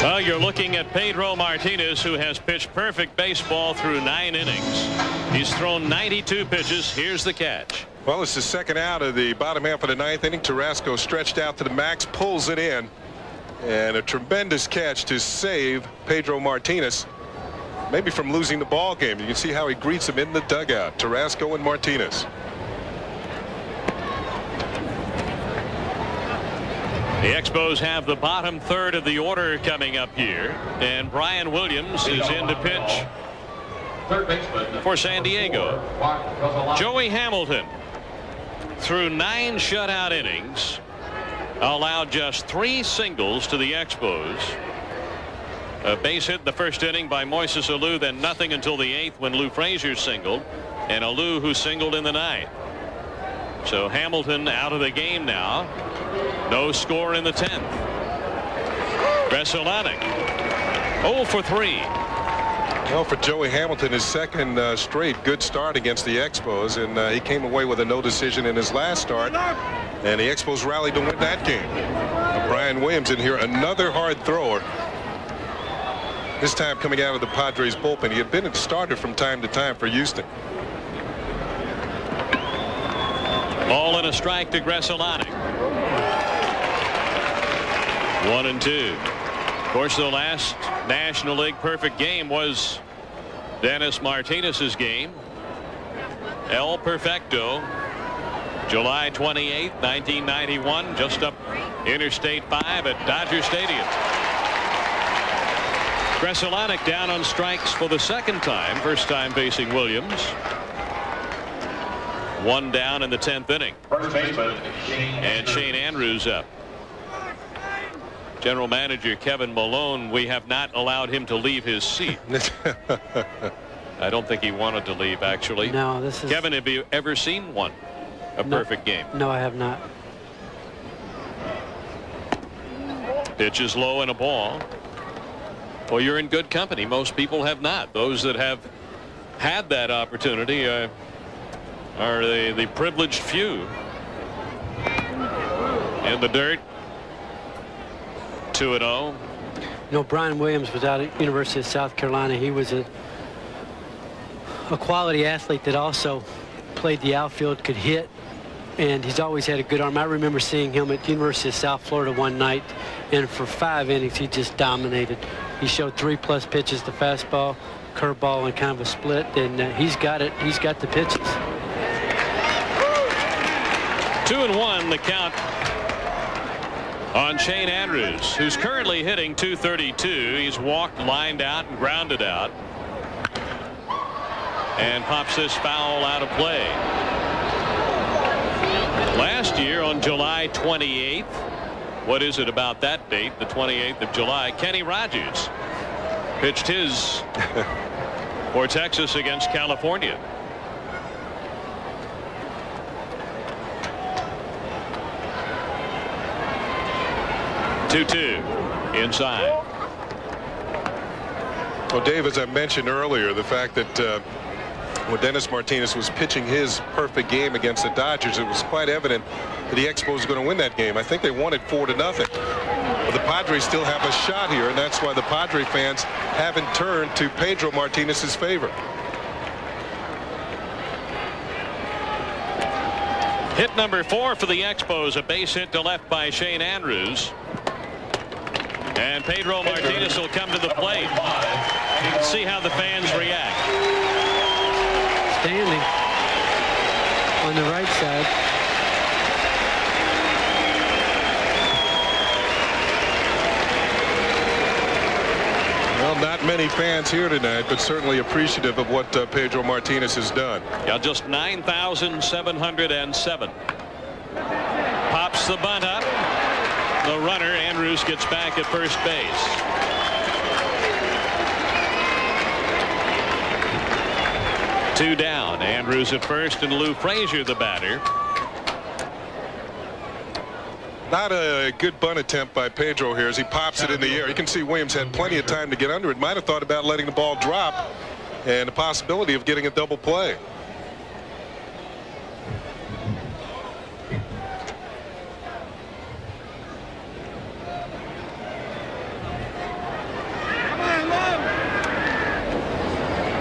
Well, you're looking at Pedro Martinez, who has pitched perfect baseball through 9 innings. He's thrown 92 pitches. Here's the catch.
Well, it's the second out of the bottom half of the 9th inning. Tarasco stretched out to the max, pulls it in, and a tremendous catch to save Pedro Martinez, maybe from losing the ball game. You can see how he greets him in the dugout. Tarasco and Martinez.
The Expos have the bottom third of the order coming up here, and Brian Williams is in to pitch for San Diego. Joey Hamilton, through 9 shutout innings, allowed just 3 singles to the Expos. A base hit in the first inning by Moises Alou, then nothing until the 8th when Lou Frazier singled, and Alou who singled in the 9th. So Hamilton out of the game now. No score in the 10th. Gresolanic 0 for 3.
Well, for Joey Hamilton, his second straight good start against the Expos, and he came away with a no decision in his last start, and the Expos rallied to win that game. Brian Williams in here, another hard thrower. This time coming out of the Padres bullpen. He had been a starter from time to time for Houston.
Ball and a strike to Gresolanic. 1-2. Of course, the last National League perfect game was Dennis Martinez's game. El Perfecto, July 28, 1991, just up Interstate 5 at Dodger Stadium. Gresolanic down on strikes for the second time, first time facing Williams. 1 down in the 10th inning. And Shane Andrews up. General Manager Kevin Malone, we have not allowed him to leave his seat. I don't think he wanted to leave, actually.
No, this is...
Kevin, have you ever seen one? A perfect game?
No, I have not.
Pitch is low and a ball. Well, you're in good company. Most people have not. Those that have had that opportunity are the privileged few. In the dirt. 2-0.
You know, Brian Williams was out at University of South Carolina. He was a quality athlete that also played the outfield, could hit, and he's always had a good arm. I remember seeing him at the University of South Florida one night, and for 5 innings, he just dominated. He showed 3+ pitches, the fastball, curveball, and kind of a split, and he's got it. He's got the pitches.
2-1 the count on Shane Andrews, who's currently hitting .232. He's walked, lined out, and grounded out, and pops this foul out of play. Last year on July 28th, what is it about that date, the 28th of July, Kenny Rogers pitched his for Texas against California. Two inside.
Well, Dave, as I mentioned earlier, the fact that when Dennis Martinez was pitching his perfect game against the Dodgers, it was quite evident that the Expos were going to win that game. I think they won it 4-0. But the Padres still have a shot here, and that's why the Padre fans haven't turned to Pedro Martinez's favor.
Hit number 4 for the Expos, a base hit to left by Shane Andrews. And Pedro Martinez will come to the plate. See how the fans react.
Standing on the right side.
Well, not many fans here tonight, but certainly appreciative of what Pedro Martinez has done.
Yeah, just 9,707. Pops the bunt up. The runner, Andrews, gets back at first base. Two down. Andrews at first and Lou Frazier the batter.
Not a good bunt attempt by Pedro here as he pops it in the air. You can see Williams had plenty of time to get under it. Might have thought about letting the ball drop and the possibility of getting a double play.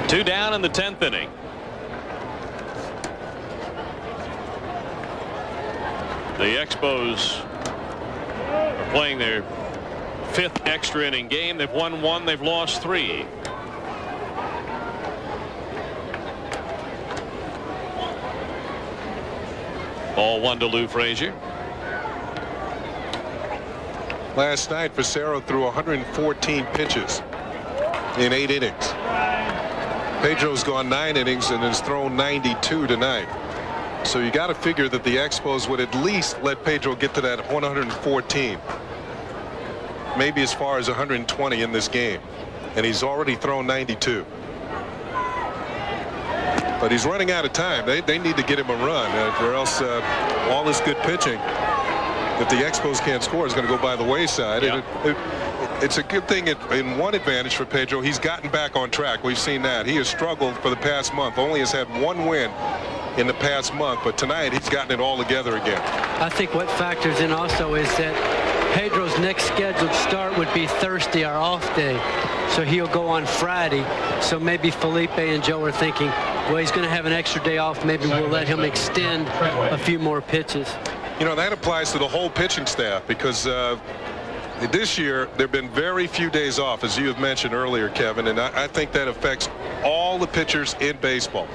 Two down in the 10th inning. The Expos are playing their 5th extra inning game. They've won 1, they've lost 3. Ball 1 to Lou Frazier.
Last night, Facero threw 114 pitches in 8 innings. Pedro's gone 9 innings and has thrown 92 tonight. So you got to figure that the Expos would at least let Pedro get to that 114. Maybe as far as 120 in this game. And he's already thrown 92. But he's running out of time. They need to get him a run, or else all this good pitching that the Expos can't score is going to go by the wayside.
Yeah.
It's a good thing in one advantage for Pedro. He's gotten back on track. We've seen that. He has struggled for the past month. Only has had 1 win in the past month. But tonight he's gotten it all together again.
I think what factors in also is that Pedro's next scheduled start would be Thursday, our off day. So he'll go on Friday. So maybe Felipe and Joe are thinking, well, he's going to have an extra day off. Maybe we'll let him extend a few more pitches.
You know, that applies to the whole pitching staff because this year there have been very few days off, as you have mentioned earlier, Kevin, and I think that affects all the pitchers in baseball.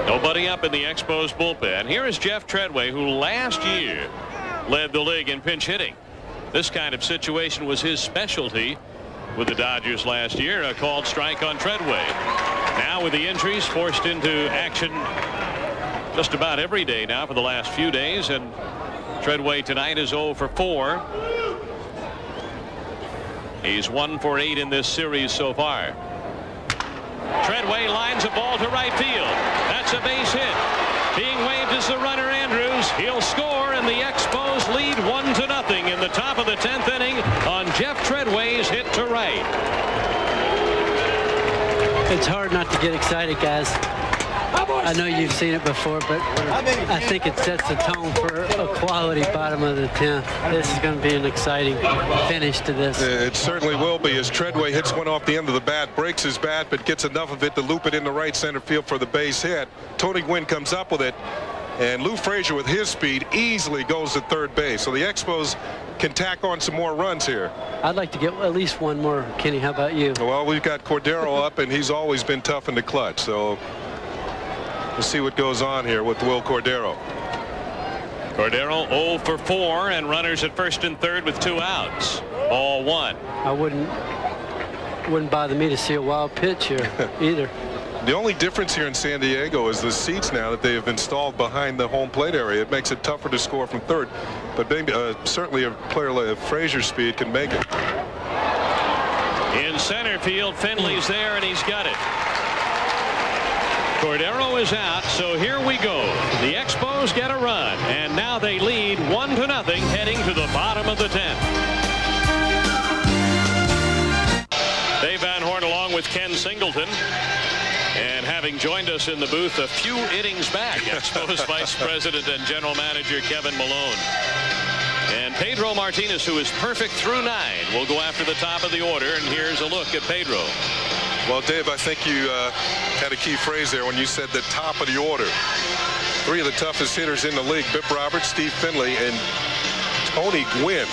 Nobody up in the Expos bullpen. Here is Jeff Treadway, who last year led the league in pinch hitting. This kind of situation was his specialty with the Dodgers last year. A called strike on Treadway. Now with the injuries, forced into action just about every day now for the last few days, and Treadway tonight is 0 for 4. He's 1 for 8 in this series so far. Treadway lines a ball to right field. That's a base hit. Being waved is the runner, Andrews. He'll score, and the Expos lead 1-0 in the top of the 10th inning on Jeff Treadway's hit to right.
It's hard not to get excited, guys. I know you've seen it before, but I think it sets the tone for a quality bottom of the 10th. This is going to be an exciting finish to this.
It certainly will be, as Treadway hits one off the end of the bat, breaks his bat, but gets enough of it to loop it in the right center field for the base hit. Tony Gwynn comes up with it, and Lou Frazier with his speed easily goes to third base. So the Expos can tack on some more runs here.
I'd like to get at least one more. Kenny, how about you?
Well, we've got Cordero up, and he's always been tough in the clutch. So we'll see what goes on here with Will Cordero.
Cordero 0 for 4 and runners at first and third with 2 outs. Ball 1.
I wouldn't bother me to see a wild pitch here either.
The only difference here in San Diego is the seats now that they have installed behind the home plate area. It makes it tougher to score from third, but maybe certainly a player like Frazier's speed can make it.
In center field, Finley's there, and he's got it. Cordero is out, so here we go. The Expos get a run, and now they lead 1-0 heading to the bottom of the 10th. Dave Van Horn along with Ken Singleton. And having joined us in the booth a few innings back, Expos Vice President and General Manager Kevin Malone. And Pedro Martinez, who is perfect through 9, will go after the top of the order. And here's a look at Pedro.
Well, Dave, I think you had a key phrase there when you said the top of the order. 3 of the toughest hitters in the league, Bip Roberts, Steve Finley, and Tony Gwynn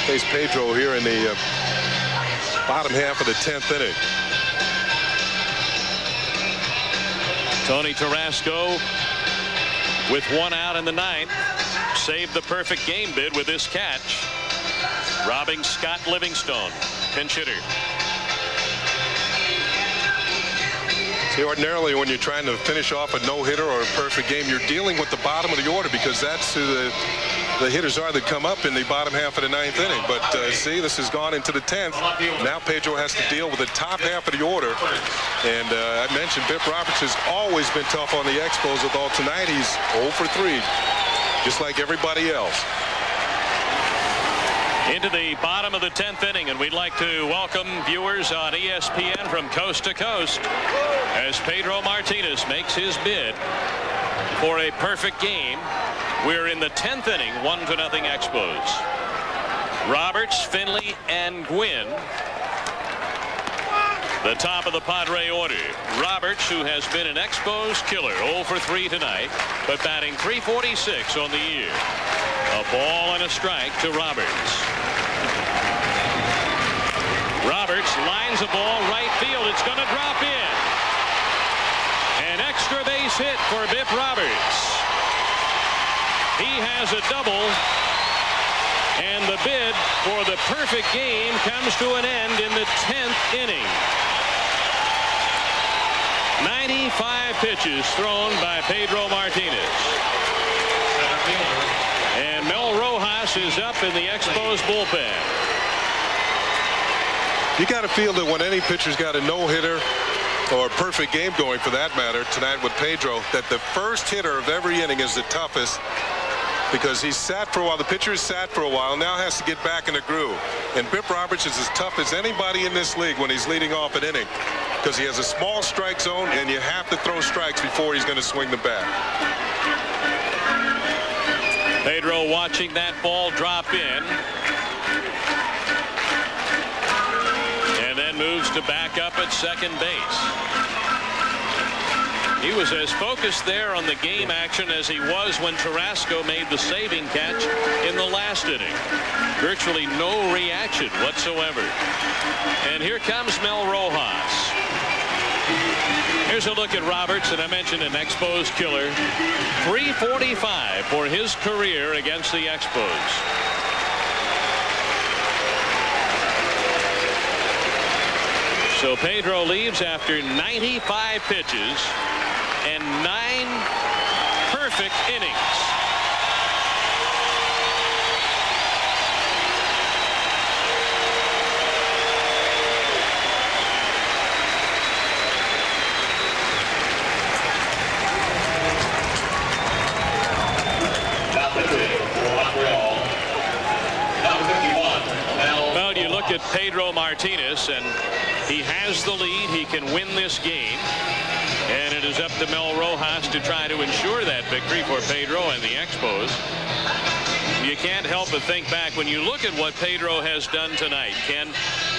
face Pedro here in the bottom half of the 10th inning.
Tony Tarasco with 1 out in the 9th saved the perfect game bid with this catch, robbing Scott Livingstone, pinch hitter.
See, ordinarily when you're trying to finish off a no-hitter or a perfect game, you're dealing with the bottom of the order because that's who the hitters are that come up in the bottom half of the 9th inning. But see, this has gone into the 10th. Now Pedro has to deal with the top half of the order. And I mentioned Bip Roberts has always been tough on the Expos, although tonight he's 0 for 3, just like everybody else.
Into the bottom of the 10th inning, and we'd like to welcome viewers on ESPN from coast to coast as Pedro Martinez makes his bid for a perfect game. We're in the 10th inning, 1-0 Expos. Roberts, Finley, and Gwynn, the top of the Padre order. Roberts, who has been an Expos killer, 0 for 3 tonight, but batting .346 on the year. A ball and a strike to Roberts. Roberts lines a ball right field. It's going to drop in. An extra base hit for Bip Roberts. He has a double, and the bid for the perfect game comes to an end in the 10th inning. 95 pitches thrown by Pedro Martinez. And Mel Rojas is up in the Expos bullpen.
You got to feel that when any pitcher's got a no-hitter or a perfect game going for that matter tonight with Pedro, that the first hitter of every inning is the toughest because he's sat for a while. The pitcher is sat for a while, now has to get back in the groove. And Bip Roberts is as tough as anybody in this league when he's leading off an inning because he has a small strike zone and you have to throw strikes before he's going to swing the bat.
Pedro watching that ball drop in. And then moves to back up at second base. He was as focused there on the game action as he was when Tarasco made the saving catch in the last inning. Virtually no reaction whatsoever. And here comes Mel Rojas. Here's a look at Roberts, and I mentioned an Expos killer. .345 for his career against the Expos. So Pedro leaves after 95 pitches and 9 perfect innings. Well, you look at Pedro Martinez, and He has the lead. He can win this game. And it is up to Mel Rojas to try to ensure that victory for Pedro and the Expos. You can't help but think back when you look at what Pedro has done tonight. Ken,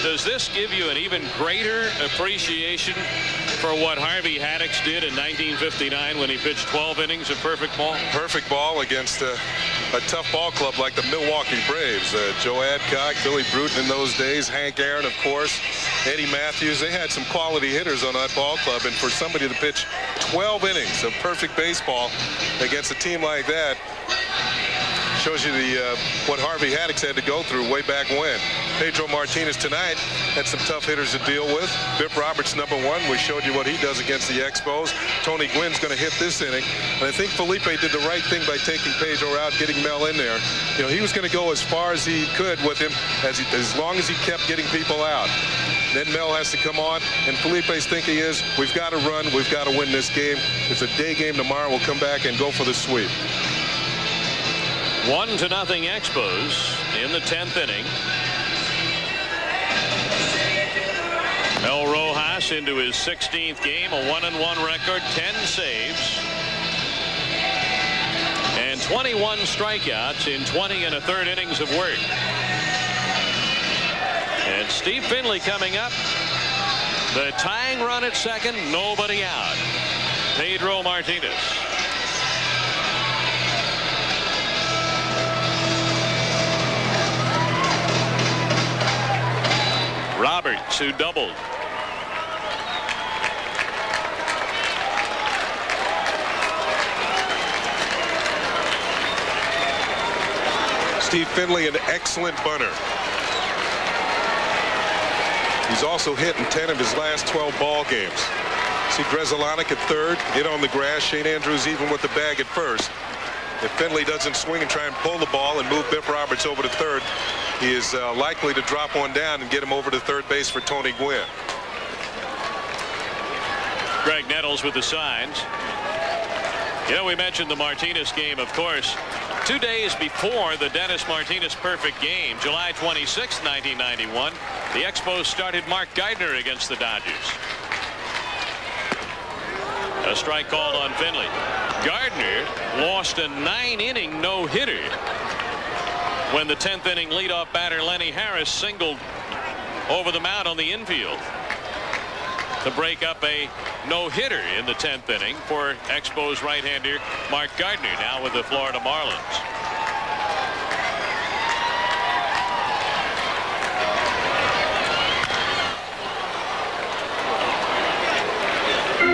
does this give you an even greater appreciation for what Harvey Haddix did in 1959 when he pitched 12 innings of perfect ball?
Perfect ball against a tough ball club like the Milwaukee Braves. Joe Adcock, Billy Bruton in those days, Hank Aaron, of course, Eddie Matthews. They had some quality hitters on that ball club, and for somebody to pitch 12 innings of perfect baseball against a team like that shows you what Harvey Haddix had to go through way back when. Pedro Martinez tonight had some tough hitters to deal with. Bip Roberts, #1. We showed you what he does against the Expos. Tony Gwynn's going to hit this inning. And I think Felipe did the right thing by taking Pedro out, getting Mel in there. You know, he was going to go as far as he could with him as long as he kept getting people out. Then Mel has to come on, and Felipe's thinking is, we've got to run, we've got to win this game. It's a day game tomorrow. We'll come back and go for the sweep.
1-0 Expos in the 10th inning. Mel Rojas into his 16th game, a 1-1 record, 10 saves, and 21 strikeouts in 20 1/3 innings of work. And Steve Finley coming up. The tying run at second, nobody out. Pedro Martinez. Roberts, who doubled.
Steve Finley, an excellent bunter. He's also hit in 10 of his last 12 ball games. See Grzelcyk at third, hit on the grass. Shane Andrews even with the bag at first. If Finley doesn't swing and try and pull the ball and move Bip Roberts over to third, he is likely to drop one down and get him over to third base for Tony Gwynn.
Greg Nettles with the signs. You know, we mentioned the Martinez game, of course. 2 days before the Dennis Martinez perfect game, July 26, 1991, the Expos started Mark Gardner against the Dodgers. A strike called on Finley. Gardner lost a 9-inning no-hitter when the 10th inning leadoff batter Lenny Harris singled over the mound on the infield to break up a no-hitter in the 10th inning for Expos right-hander Mark Gardner, now with the Florida Marlins.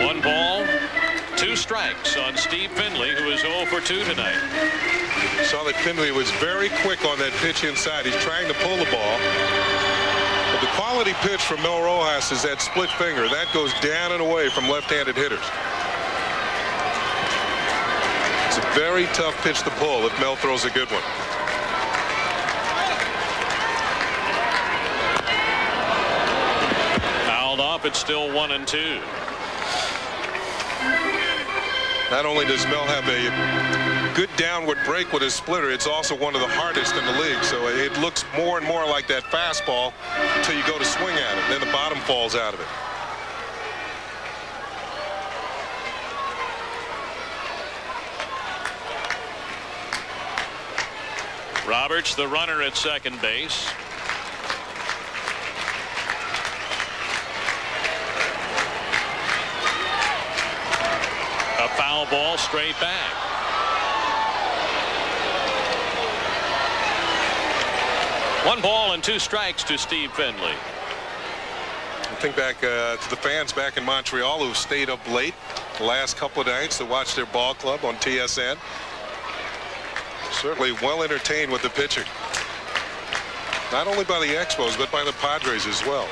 One ball, 2 strikes on Steve Finley, who is 0 for 2 tonight.
Saw that Finley was very quick on that pitch inside. He's trying to pull the ball. But the quality pitch from Mel Rojas is that split finger. That goes down and away from left-handed hitters. It's a very tough pitch to pull if Mel throws a good one.
Fouled off. It's still 1-2.
Not only does Mel have a good downward break with his splitter, it's also one of the hardest in the league. So it looks more and more like that fastball until you go to swing at it. Then the bottom falls out of it.
Roberts, the runner at second base. A foul ball straight back. One ball and 2 strikes to Steve Finley.
I think back to the fans back in Montreal who stayed up late the last couple of nights to watch their ball club on TSN. Certainly well entertained with the pitching. Not only by the Expos, but by the Padres as well.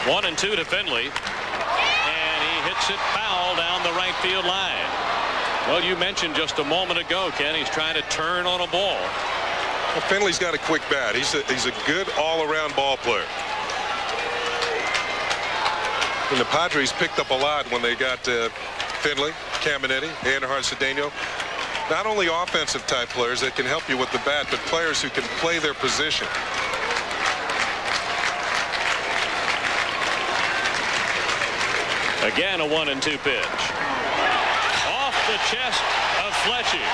One and 2 to Finley, and he hits it foul down the right field line. Well, you mentioned just a moment ago, Ken, he's trying to turn on a ball.
Well, Finley's got a quick bat. He's a good all-around ball player. And the Padres picked up a lot when they got Finley, Caminetti, Anderhart Cedeno. not only offensive type players that can help you with the bat, but players who can play their position.
Again, a 1-2 pitch. Off the chest of Fletcher.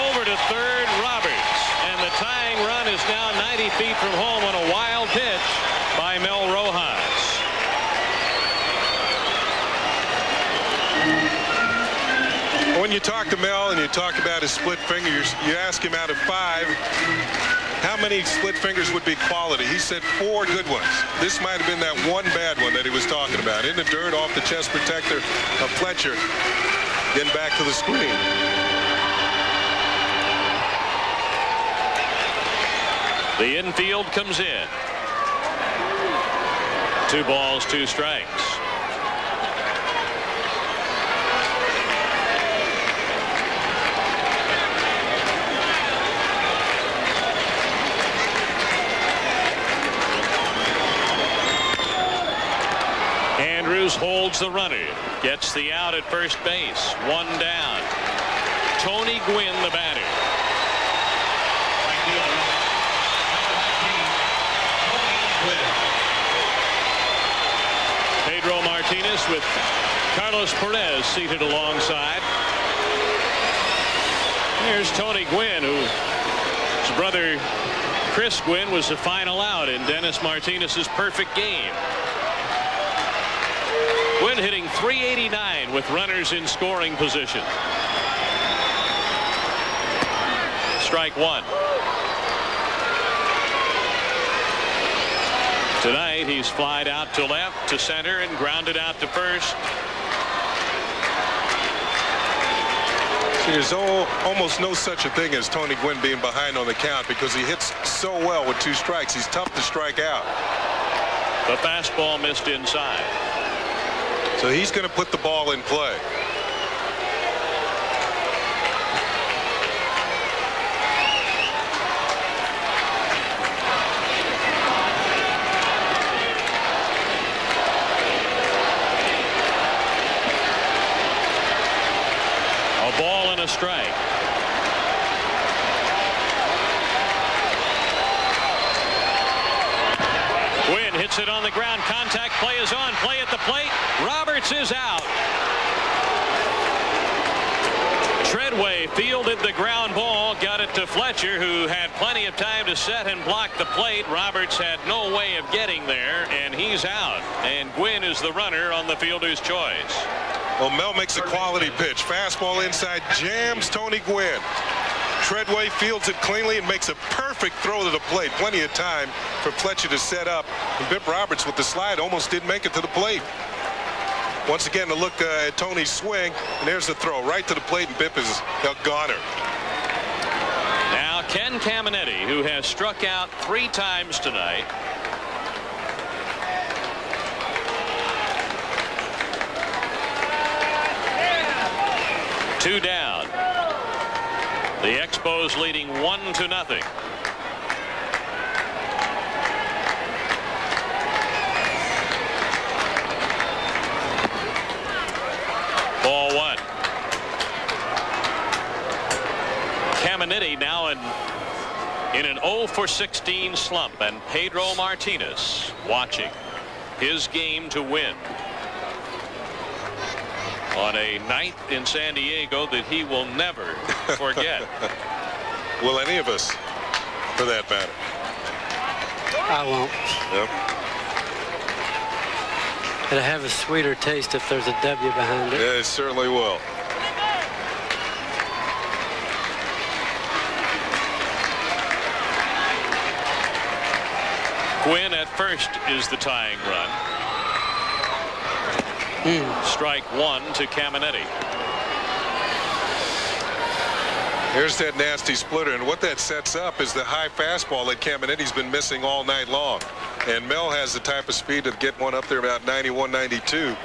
Over to third, Roberts. And the tying run is now 90 feet from home on a wild pitch by Mel Rojas.
When you talk to Mel and you talk about his split fingers, you ask him out of 5, how many split fingers would be quality? He said 4 good ones. This might have been that one bad one that he was talking about. In the dirt, off the chest protector of Fletcher. Then back to the screen.
The infield comes in. 2 balls, 2 strikes. Andrews holds the runner, gets the out at first base. 1 down. Tony Gwynn, the batter. Pedro Martinez with Carlos Perez seated alongside. Here's Tony Gwynn, whose brother Chris Gwynn was the final out in Dennis Martinez's perfect game. Gwynn hitting .389 with runners in scoring position. Strike 1. Tonight he's flied out to left, to center, and grounded out to first.
See, there's almost no such a thing as Tony Gwynn being behind on the count because he hits so well with 2 strikes. He's tough to strike out.
The fastball missed inside.
So he's going to put the ball in play.
A ball and a strike. Gwynn hits it on the ground. Contact play is on. Play at the plate. Roberts is out. Treadway fielded the ground ball, got it to Fletcher, who had plenty of time to set and block the plate. Roberts had no way of getting there, and he's out. And Gwynn is the runner on the fielder's choice.
Well, Mel makes a quality pitch. Fastball inside, jams Tony Gwynn. Treadway fields it cleanly and makes a perfect throw to the plate. Plenty of time for Fletcher to set up. And Bip Roberts with the slide almost didn't make it to the plate. Once again, to look at Tony's swing, and there's the throw right to the plate, and Bip is a goner.
Now Ken Caminetti, who has struck out 3 times tonight. Two down. The Expos leading 1-0. Ball 1. Caminetti now in an 0-for-16 slump, and Pedro Martinez watching his game to win on a night in San Diego that he will never forget.
Will any of us, for that matter?
I won't.
Yep.
It'll have a sweeter taste if there's a W behind it.
Yeah, it certainly will.
Gwynn at first is the tying run. Strike 1 to Caminetti.
Here's that nasty splitter, and what that sets up is the high fastball that Caminetti's been missing all night long. And Mel has the type of speed to get one up there about 91, 92.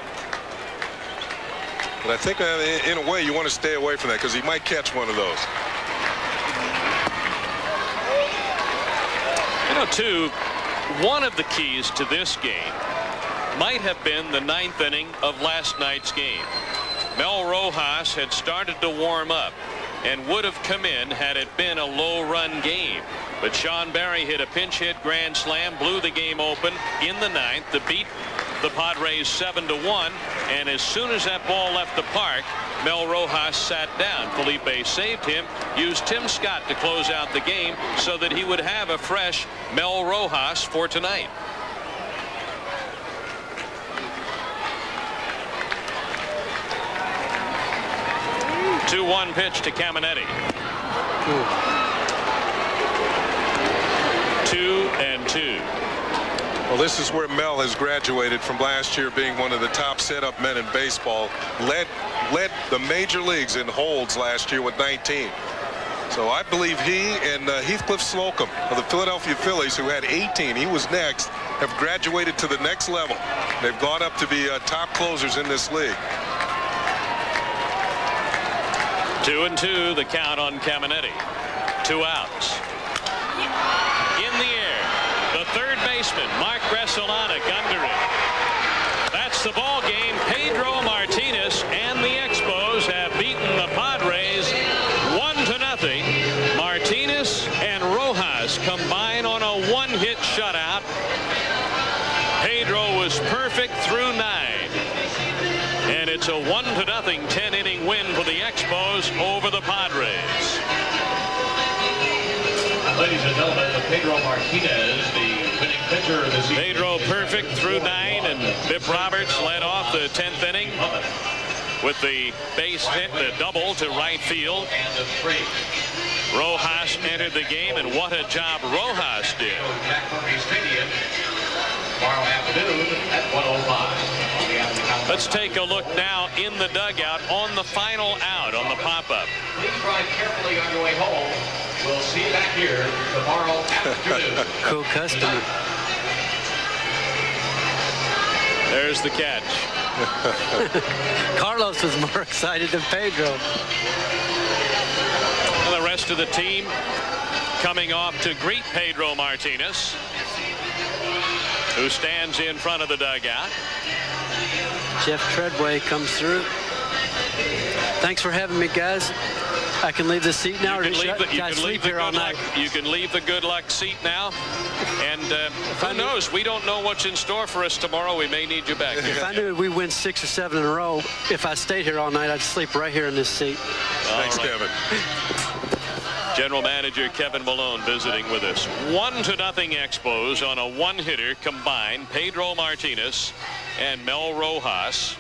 But I think in a way you want to stay away from that because he might catch one of those.
You know, too, one of the keys to this game might have been the 9th inning of last night's game. Mel Rojas had started to warm up and would have come in had it been a low-run game. But Sean Barry hit a pinch hit grand slam, blew the game open in the ninth to beat the Padres 7-1. And as soon as that ball left the park, Mel Rojas sat down. Felipe saved him, used Tim Scott to close out the game so that he would have a fresh Mel Rojas for tonight. 2-1 pitch to Caminetti. 2-2.
Well, this is where Mel has graduated from last year being one of the top setup men in baseball. Led the major leagues in holds last year with 19. So I believe he and Heathcliff Slocum of the Philadelphia Phillies, who had 18, he was next, have graduated to the next level. They've gone up to be top closers in this league.
2-2, the count on Caminetti. 2 outs. In the air, the third baseman, Mark Gresolonic, under it. That's the ball game. Pedro Martinez and the Expos have beaten the Padres 1-0. Martinez and Rojas combine on a one-hit shutout. Pedro was perfect through 9. And it's a 1-0 10-inning win for the Expos over the Padres.
Ladies and gentlemen, Pedro Martinez, the winning pitcher this evening.
Pedro perfect through 9, and Bip Roberts led off the 10th inning with the base hit, the double to right field. Rojas entered the game, and what a job Rojas did.
Jack Murray Stadium tomorrow afternoon at 1:05.
Let's take a look now in the dugout on the final out on the pop-up.
Please drive carefully on your way home. We'll see you back here tomorrow afternoon.
Cool customer.
There's the catch.
Carlos was more excited than Pedro.
And the rest of the team coming off to greet Pedro Martinez, who stands in front of the dugout.
Jeff Treadway comes through. Thanks for having me, guys. I can leave the seat now, or should I sleep here all night?
You can leave the good luck seat now. And who knows? We don't know what's in store for us tomorrow. We may need you back here.
If I knew we win 6 or 7 in a row, if I stayed here all night, I'd sleep right here in this seat.
Thanks, Kevin.
General Manager Kevin Malone visiting with us. 1-0 Expos on a one-hitter combined. Pedro Martinez and Mel Rojas.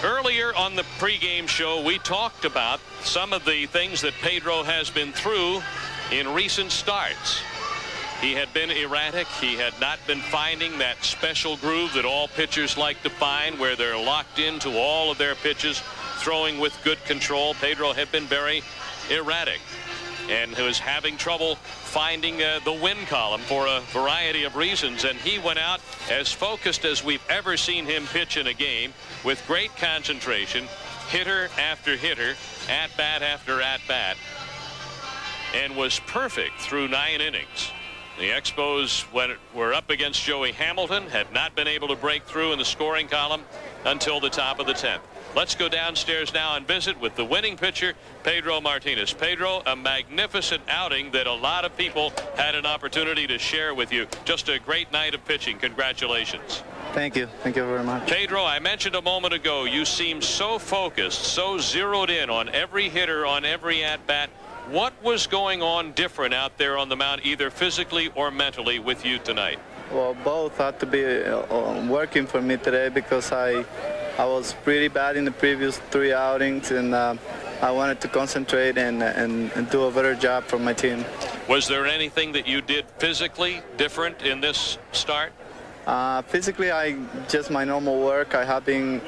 Earlier on the pregame show, we talked about some of the things that Pedro has been through in recent starts. He had been erratic. He had not been finding that special groove that all pitchers like to find, where they're locked into all of their pitches, throwing with good control. Pedro had been very erratic and was having trouble finding the win column for a variety of reasons. And he went out as focused as we've ever seen him pitch in a game, with great concentration, hitter after hitter, at bat after at bat, and was perfect through 9 innings. The Expos, when were up against Joey Hamilton, had not been able to break through in the scoring column until the top of the 10th. Let's go downstairs now and visit with the winning pitcher, Pedro Martinez. Pedro, a magnificent outing that a lot of people had an opportunity to share with you. Just a great night of pitching. Congratulations.
Thank you. Thank you very much.
Pedro, I mentioned a moment ago, you seem so focused, so zeroed in on every hitter, on every at-bat. What was going on different out there on the mound, either physically or mentally, with you tonight?
Well, both had to be working for me today, because I was pretty bad in the previous 3 outings, and I wanted to concentrate and do a better job for my team.
Was there anything that you did physically different in this start?
Physically, just my normal work. I have been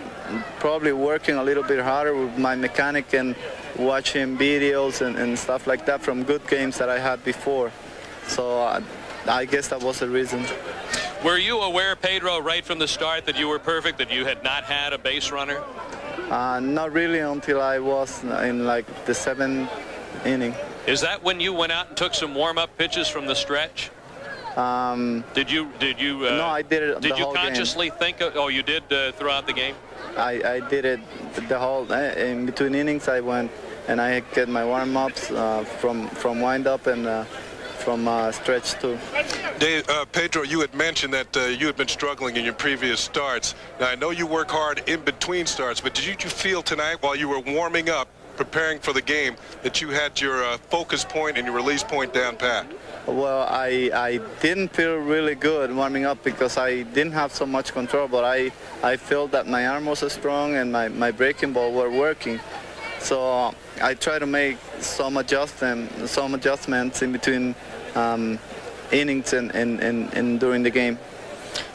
probably working a little bit harder with my mechanic and watching videos and stuff like that from good games that I had before. So I guess that was the reason.
Were you aware, Pedro, right from the start that you were perfect, that you had not had a base runner?
Not really until I was in like the 7th inning.
Is that when you went out and took some warm-up pitches from the stretch? Did you?
No, I did it.
Did
the
you
whole
consciously think? Oh, you did throughout the game.
I did it the whole in between innings. I went and I get my warm-ups from wind-up and from stretch too.
Dave, Pedro, you had mentioned that you had been struggling in your previous starts. Now, I know you work hard in between starts, but did you feel tonight while you were warming up, preparing for the game, that you had your focus point and your release point down pat?
Well, I didn't feel really good warming up because I didn't have so much control, but I felt that my arm was strong and my breaking ball were working. So I try to make some adjustments in between innings and during the game.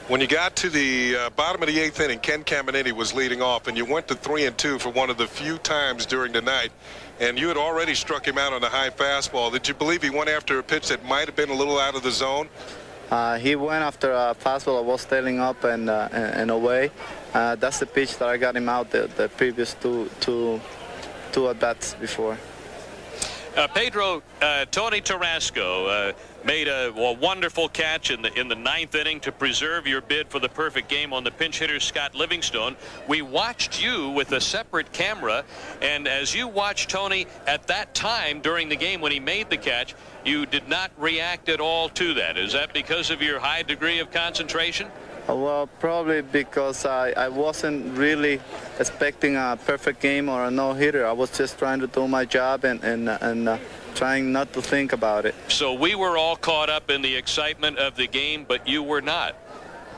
When you got to the bottom of the 8th inning, Ken Caminiti was leading off, and you went to 3-2 for one of the few times during the night, and you had already struck him out on a high fastball. Did you believe he went after a pitch that might have been a little out of the zone?
He went after a fastball that was tailing up and away. That's the pitch that I got him out the previous two at-bats before.
Pedro, Tony Tarasco made a wonderful catch in the 9th inning to preserve your bid for the perfect game on the pinch hitter Scott Livingstone. We watched you with a separate camera, and as you watched Tony at that time during the game when he made the catch, you did not react at all to that. Is that because of your high degree of concentration?
Well, probably because I wasn't really expecting a perfect game or a no-hitter. I was just trying to do my job and trying not to think about it.
So we were all caught up in the excitement of the game, but you were not.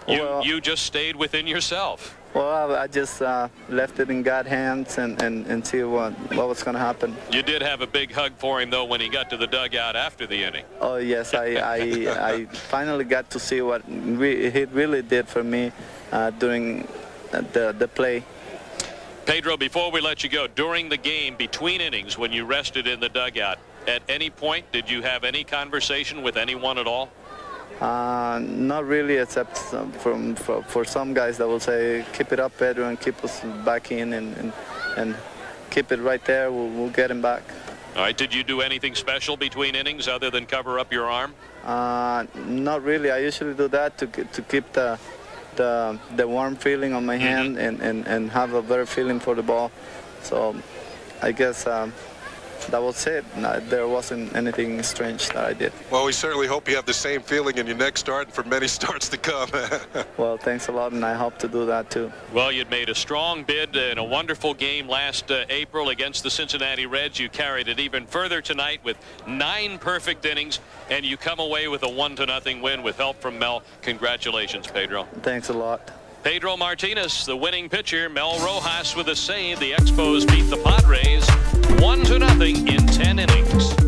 You just stayed within yourself.
Well, I just left it in God's hands and see what was going to happen.
You did have a big hug for him, though, when he got to the dugout after the inning.
Oh, yes. I finally got to see what he really did for me during the play.
Pedro, before we let you go, during the game, between innings, when you rested in the dugout, at any point, did you have any conversation with anyone at all?
Not really, except for some guys that will say, keep it up, Pedro, and keep us back in and keep it right there. We'll get him back.
All right. Did you do anything special between innings other than cover up your arm?
Not really. I usually do that to keep the warm feeling on my hand and have a better feeling for the ball. So I guess that was it. No, there wasn't anything strange that I did.
Well, we certainly hope you have the same feeling in your next start and for many starts to come.
Well, thanks a lot, and I hope to do that too.
Well, you'd made a strong bid in a wonderful game last April against the Cincinnati Reds. You carried it even further tonight with 9 perfect innings, and you come away with a 1-0 win with help from Mel. Congratulations, Pedro.
Thanks a lot.
Pedro Martinez, the winning pitcher. Mel Rojas with a save. The Expos beat the Padres 1-0 in 10 innings.